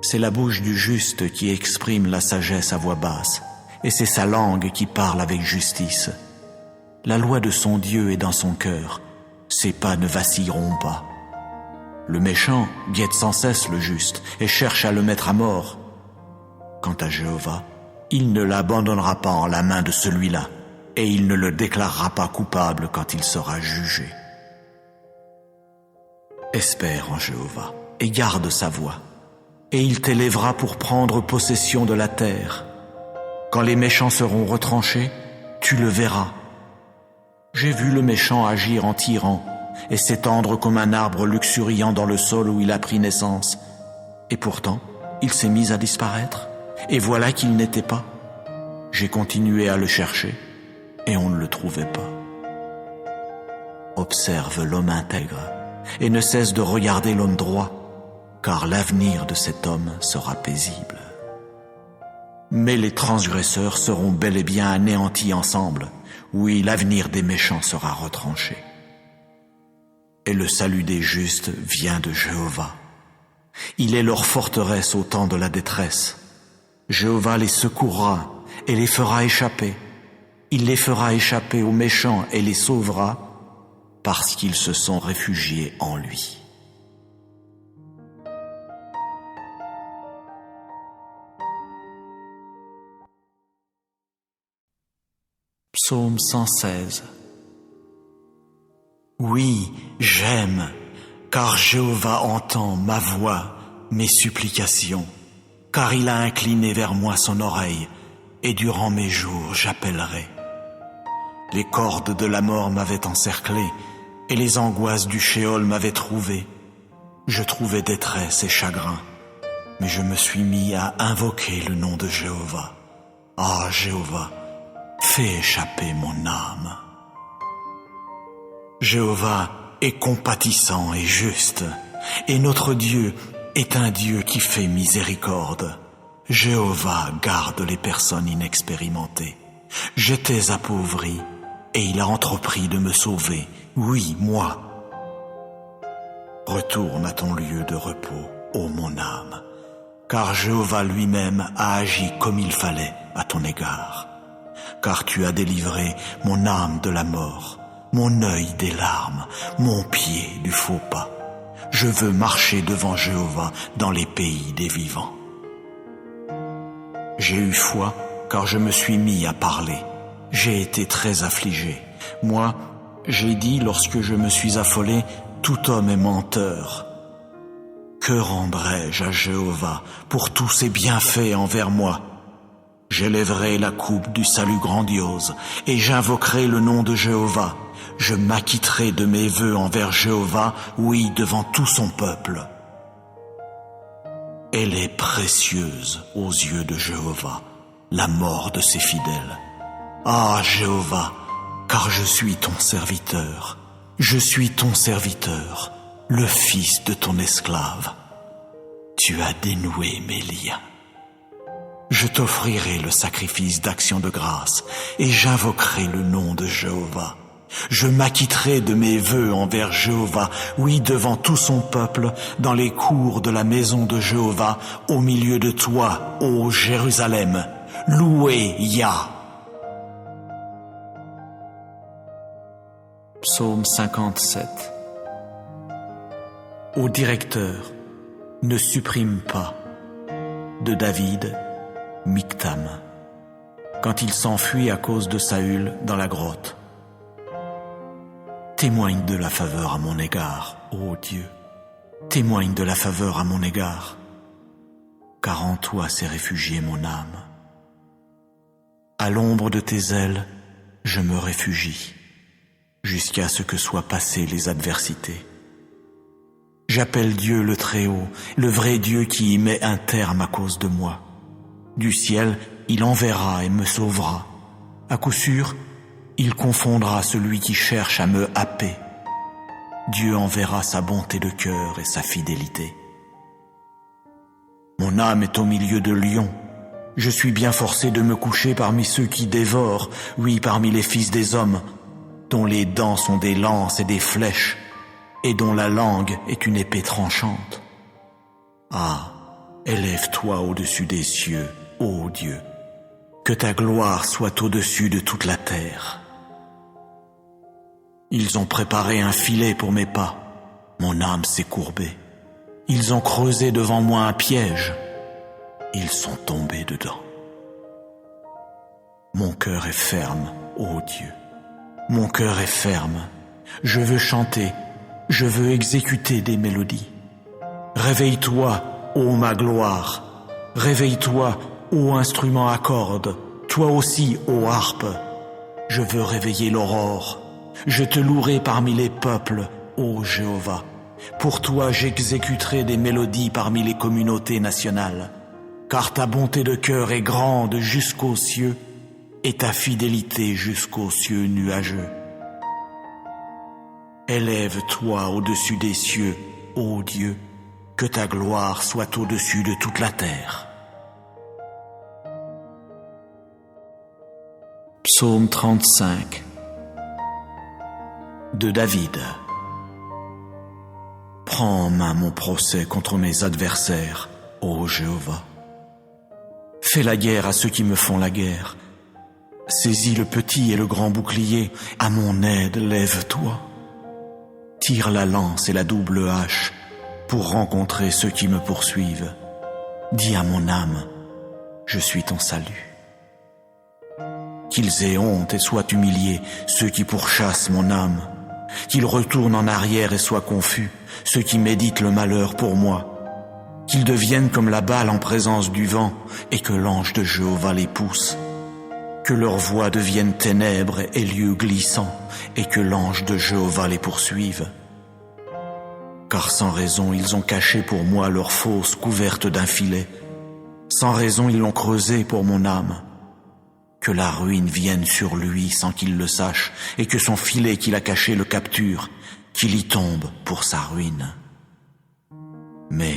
C'est la bouche du juste qui exprime la sagesse à voix basse, et c'est sa langue qui parle avec justice. La loi de son Dieu est dans son cœur, ses pas ne vacilleront pas. Le méchant guette sans cesse le juste et cherche à le mettre à mort. Quant à Jéhovah, il ne l'abandonnera pas en la main de celui-là, et il ne le déclarera pas coupable quand il sera jugé. Espère en Jéhovah et garde sa voie, et il t'élèvera pour prendre possession de la terre. Quand les méchants seront retranchés, tu le verras. J'ai vu le méchant agir en tyran et s'étendre comme un arbre luxuriant dans le sol où il a pris naissance. Et pourtant, il s'est mis à disparaître, et voilà qu'il n'était pas. J'ai continué à le chercher, et on ne le trouvait pas. Observe l'homme intègre, et ne cesse de regarder l'homme droit, car l'avenir de cet homme sera paisible. Mais les transgresseurs seront bel et bien anéantis ensemble. Oui, l'avenir des méchants sera retranché. Et le salut des justes vient de Jéhovah. Il est leur forteresse au temps de la détresse. Jéhovah les secourra et les fera échapper. Il les fera échapper aux méchants et les sauvera parce qu'ils se sont réfugiés en lui. Psaume 116. Oui, j'aime, car Jéhovah entend ma voix, mes supplications, car il a incliné vers moi son oreille, et durant mes jours j'appellerai. Les cordes de la mort m'avaient encerclé, et les angoisses du Sheol m'avaient trouvé. Je trouvais détresse et chagrin, mais je me suis mis à invoquer le nom de Jéhovah. Ah, Jéhovah, fais échapper mon âme. Jéhovah est compatissant et juste, et notre Dieu est un Dieu qui fait miséricorde. Jéhovah garde les personnes inexpérimentées. J'étais appauvri, et il a entrepris de me sauver, oui, moi. Retourne à ton lieu de repos, ô mon âme, car Jéhovah lui-même a agi comme il fallait à ton égard. Car tu as délivré mon âme de la mort, mon œil des larmes, mon pied du faux pas. Je veux marcher devant Jéhovah dans les pays des vivants. J'ai eu foi, car je me suis mis à parler. J'ai été très affligé. Moi, j'ai dit lorsque je me suis affolé, tout homme est menteur. Que rendrai-je à Jéhovah pour tous ses bienfaits envers moi? J'élèverai la coupe du salut grandiose, et j'invoquerai le nom de Jéhovah. Je m'acquitterai de mes vœux envers Jéhovah, oui, devant tout son peuple. Elle est précieuse aux yeux de Jéhovah, la mort de ses fidèles. Ah, Jéhovah, car je suis ton serviteur. Je suis ton serviteur, le fils de ton esclave. Tu as dénoué mes liens. Je t'offrirai le sacrifice d'action de grâce, et j'invoquerai le nom de Jéhovah. Je m'acquitterai de mes vœux envers Jéhovah, oui, devant tout son peuple, dans les cours de la maison de Jéhovah, au milieu de toi, ô Jérusalem. Louez Yah. Psaume 57. Ô directeur, ne supprime pas. De David, Michtam. Quand il s'enfuit à cause de Saül dans la grotte. Témoigne de la faveur à mon égard, ô Dieu. Témoigne de la faveur à mon égard, car en toi s'est réfugiée mon âme. À l'ombre de tes ailes, je me réfugie, jusqu'à ce que soient passées les adversités. J'appelle Dieu le Très-Haut, le vrai Dieu qui y met un terme à cause de moi. Du ciel, il enverra et me sauvera. À coup sûr, il confondra celui qui cherche à me happer. Dieu enverra sa bonté de cœur et sa fidélité. Mon âme est au milieu de lions. Je suis bien forcé de me coucher parmi ceux qui dévorent, oui, parmi les fils des hommes, dont les dents sont des lances et des flèches, et dont la langue est une épée tranchante. Ah, élève-toi au-dessus des cieux, ô Dieu, que ta gloire soit au-dessus de toute la terre. Ils ont préparé un filet pour mes pas, mon âme s'est courbée. Ils ont creusé devant moi un piège, ils sont tombés dedans. Mon cœur est ferme, ô Dieu, mon cœur est ferme. Je veux chanter, je veux exécuter des mélodies. Réveille-toi, ô ma gloire, réveille-toi, ô instrument à cordes, toi aussi, ô harpe. Je veux réveiller l'aurore. Je te louerai parmi les peuples, ô Jéhovah. Pour toi j'exécuterai des mélodies parmi les communautés nationales, car ta bonté de cœur est grande jusqu'aux cieux, et ta fidélité jusqu'aux cieux nuageux. Élève-toi au-dessus des cieux, ô Dieu, que ta gloire soit au-dessus de toute la terre. Psaume 35. De David. Prends en main mon procès contre mes adversaires, ô Jéhovah. Fais la guerre à ceux qui me font la guerre. Saisis le petit et le grand bouclier, à mon aide lève-toi. Tire la lance et la double hache pour rencontrer ceux qui me poursuivent. Dis à mon âme, je suis ton salut. Qu'ils aient honte et soient humiliés, ceux qui pourchassent mon âme. Qu'ils retournent en arrière et soient confus, ceux qui méditent le malheur pour moi. Qu'ils deviennent comme la balle en présence du vent, et que l'ange de Jéhovah les pousse. Que leur voix devienne ténèbres et lieux glissants, et que l'ange de Jéhovah les poursuive. Car sans raison ils ont caché pour moi leur fosse couverte d'un filet. Sans raison ils l'ont creusée pour mon âme. Que la ruine vienne sur lui sans qu'il le sache, et que son filet qu'il a caché le capture, qu'il y tombe pour sa ruine. Mais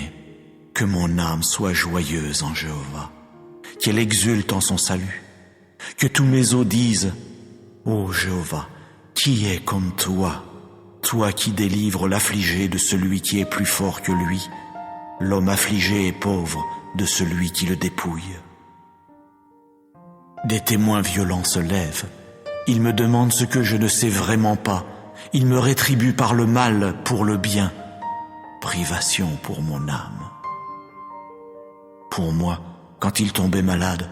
que mon âme soit joyeuse en Jéhovah, qu'elle exulte en son salut, que tous mes os disent, ô Jéhovah, qui est comme toi, toi qui délivres l'affligé de celui qui est plus fort que lui, l'homme affligé et pauvre de celui qui le dépouille. Des témoins violents se lèvent. Ils me demandent ce que je ne sais vraiment pas. Ils me rétribuent par le mal pour le bien. Privation pour mon âme. Pour moi, quand il tombait malade,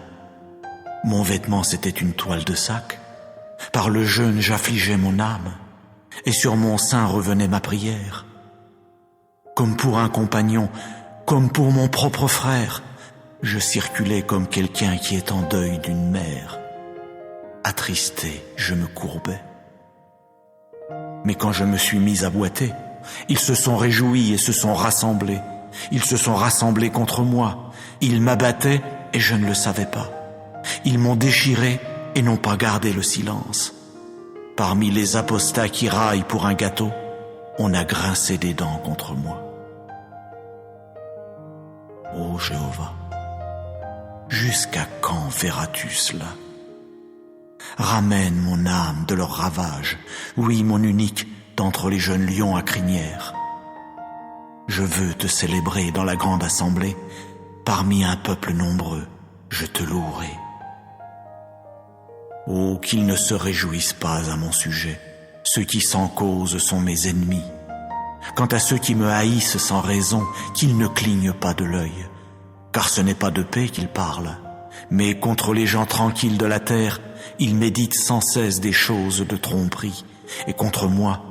mon vêtement c'était une toile de sac. Par le jeûne j'affligeais mon âme, et sur mon sein revenait ma prière. Comme pour un compagnon, comme pour mon propre frère, je circulais comme quelqu'un qui est en deuil d'une mère. Attristé, je me courbais. Mais quand je me suis mis à boiter, ils se sont réjouis et se sont rassemblés. Ils se sont rassemblés contre moi. Ils m'abattaient et je ne le savais pas. Ils m'ont déchiré et n'ont pas gardé le silence. Parmi les apostats qui raillent pour un gâteau, on a grincé des dents contre moi. Ô Jéhovah, jusqu'à quand verras-tu cela? Ramène mon âme de leur ravage, oui, mon unique, d'entre les jeunes lions à crinière. Je veux te célébrer dans la grande assemblée, parmi un peuple nombreux, je te louerai. Oh, qu'ils ne se réjouissent pas à mon sujet, Ceux qui sans cause sont mes ennemis. Quant à ceux qui me haïssent sans raison, qu'ils ne clignent pas de l'œil, car ce n'est pas de paix qu'ils parlent, mais contre les gens tranquilles de la terre, ils méditent sans cesse des choses de tromperie, et contre moi,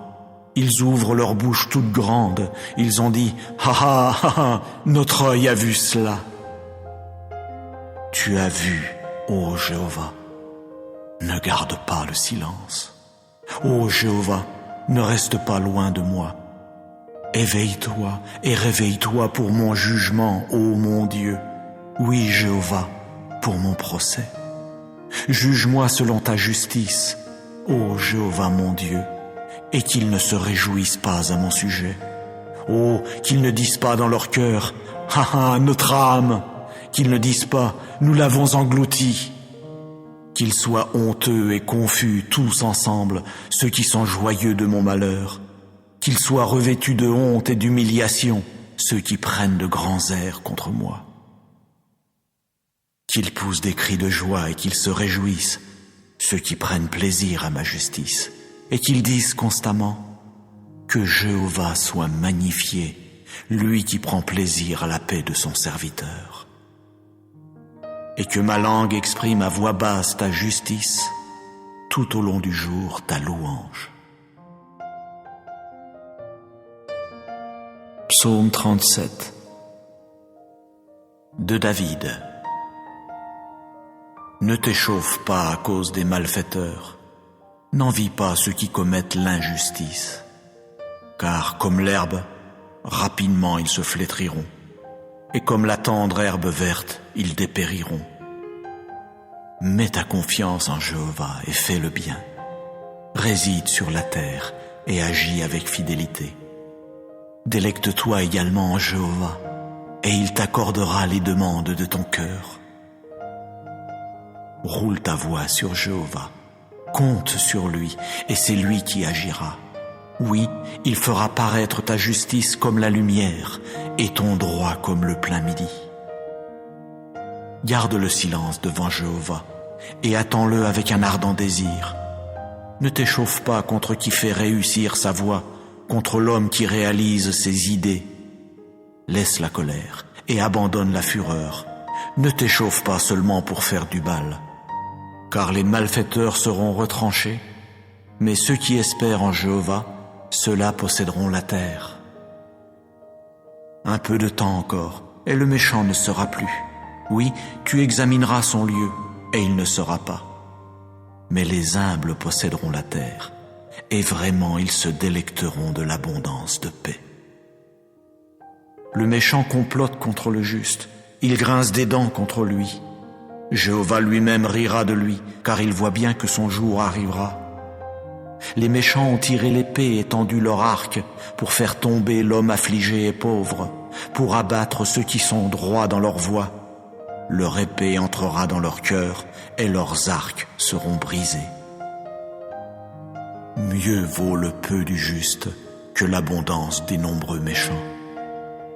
ils ouvrent leur bouche toute grande, ils ont dit « Ha ha ha ha, notre œil a vu cela !» Tu as vu, ô Jéhovah, ne garde pas le silence. Ô Jéhovah, ne reste pas loin de moi. Éveille-toi et réveille-toi pour mon jugement, ô mon Dieu. Oui, Jéhovah, pour mon procès. Juge-moi selon ta justice, ô Jéhovah mon Dieu, et qu'ils ne se réjouissent pas à mon sujet. Oh, qu'ils ne disent pas dans leur cœur, « Ha ha, notre âme !» Qu'ils ne disent pas, « Nous l'avons englouti !» Qu'ils soient honteux et confus tous ensemble, ceux qui sont joyeux de mon malheur. Qu'ils soient revêtus de honte et d'humiliation, ceux qui prennent de grands airs contre moi. Qu'ils poussent des cris de joie et qu'ils se réjouissent, ceux qui prennent plaisir à ma justice, et qu'ils disent constamment « Que Jéhovah soit magnifié, lui qui prend plaisir à la paix de son serviteur. » Et que ma langue exprime à voix basse ta justice, tout au long du jour ta louange. Psaume 37 de David. Ne t'échauffe pas à cause des malfaiteurs, n'envie pas ceux qui commettent l'injustice, car comme l'herbe, rapidement ils se flétriront, et comme la tendre herbe verte, ils dépériront. Mets ta confiance en Jéhovah et fais le bien. Réside sur la terre et agis avec fidélité. Délecte-toi également en Jéhovah, et il t'accordera les demandes de ton cœur. Roule ta voix sur Jéhovah, compte sur lui, et c'est lui qui agira. Oui, il fera paraître ta justice comme la lumière, et ton droit comme le plein midi. Garde le silence devant Jéhovah, et attends-le avec un ardent désir. Ne t'échauffe pas contre qui fait réussir sa voie, contre l'homme qui réalise ses idées. Laisse la colère et abandonne la fureur. Ne t'échauffe pas seulement pour faire du mal, car les malfaiteurs seront retranchés, mais ceux qui espèrent en Jéhovah, ceux-là posséderont la terre. Un peu de temps encore, et le méchant ne sera plus. Oui, tu examineras son lieu, et il ne sera pas. Mais les humbles posséderont la terre, et vraiment ils se délecteront de l'abondance de paix. Le méchant complote contre le juste, il grince des dents contre lui. Jéhovah lui-même rira de lui, car il voit bien que son jour arrivera. Les méchants ont tiré l'épée et tendu leur arc pour faire tomber l'homme affligé et pauvre, pour abattre ceux qui sont droits dans leur voie. Leur épée entrera dans leur cœur et leurs arcs seront brisés. Mieux vaut le peu du juste que l'abondance des nombreux méchants,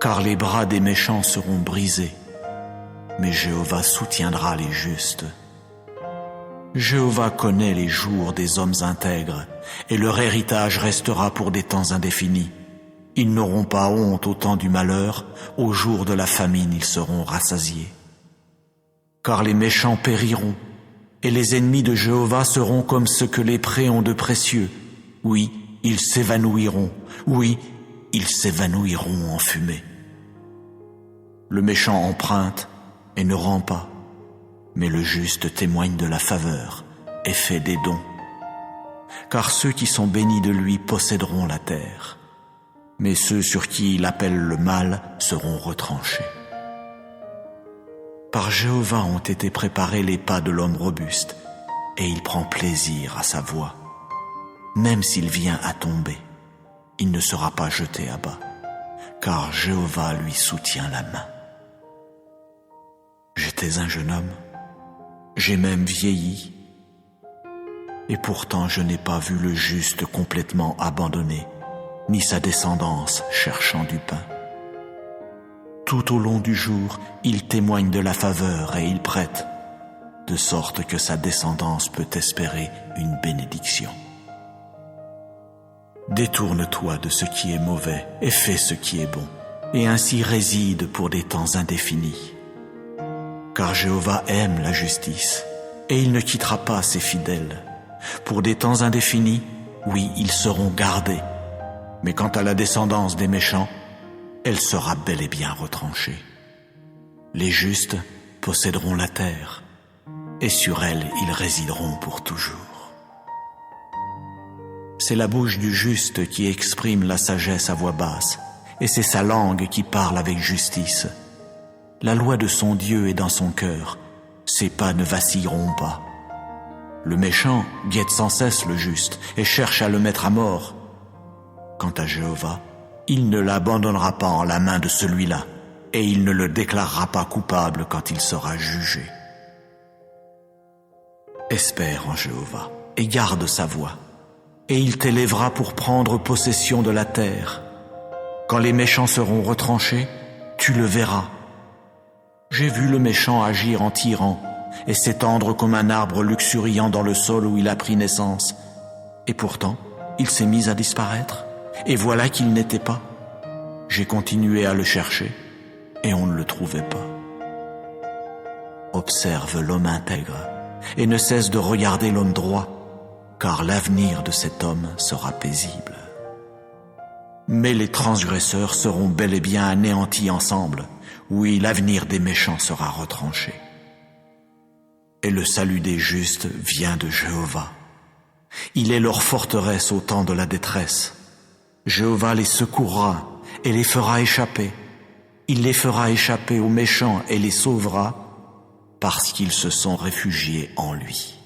car les bras des méchants seront brisés, mais Jéhovah soutiendra les justes. Jéhovah connaît les jours des hommes intègres, et leur héritage restera pour des temps indéfinis. Ils n'auront pas honte au temps du malheur, au jour de la famine ils seront rassasiés. Car les méchants périront, et les ennemis de Jéhovah seront comme ce que les prés ont de précieux. Oui, ils s'évanouiront, oui, ils s'évanouiront en fumée. Le méchant emprunte et ne rend pas, mais le juste témoigne de la faveur et fait des dons. Car ceux qui sont bénis de lui posséderont la terre, mais ceux sur qui il appelle le mal seront retranchés. Par Jéhovah ont été préparés les pas de l'homme robuste, et il prend plaisir à sa voie. Même s'il vient à tomber, il ne sera pas jeté à bas, car Jéhovah lui soutient la main. J'étais un jeune homme, j'ai même vieilli, et pourtant je n'ai pas vu le juste complètement abandonné, ni sa descendance cherchant du pain. Tout au long du jour, il témoigne de la faveur et il prête, de sorte que sa descendance peut espérer une bénédiction. Détourne-toi de ce qui est mauvais et fais ce qui est bon, et ainsi réside pour des temps indéfinis. Car Jéhovah aime la justice, et il ne quittera pas ses fidèles. Pour des temps indéfinis, oui, ils seront gardés, mais quant à la descendance des méchants, elle sera bel et bien retranchée. Les justes posséderont la terre, et sur elle ils résideront pour toujours. C'est la bouche du juste qui exprime la sagesse à voix basse, et c'est sa langue qui parle avec justice. La loi de son Dieu est dans son cœur, ses pas ne vacilleront pas. Le méchant guette sans cesse le juste et cherche à le mettre à mort. Quant à Jéhovah, il ne l'abandonnera pas en la main de celui-là, et il ne le déclarera pas coupable quand il sera jugé. Espère en Jéhovah et garde sa voie, et il t'élèvera pour prendre possession de la terre. Quand les méchants seront retranchés, tu le verras. J'ai vu le méchant agir en tyran et s'étendre comme un arbre luxuriant dans le sol où il a pris naissance. Et pourtant, il s'est mis à disparaître, et voilà qu'il n'était pas. J'ai continué à le chercher, et on ne le trouvait pas. Observe l'homme intègre, et ne cesse de regarder l'homme droit, car l'avenir de cet homme sera paisible. Mais les transgresseurs seront bel et bien anéantis ensemble. Oui, l'avenir des méchants sera retranché. Et le salut des justes vient de Jéhovah. Il est leur forteresse au temps de la détresse. Jéhovah les secourra et les fera échapper. Il les fera échapper aux méchants et les sauvera parce qu'ils se sont réfugiés en lui.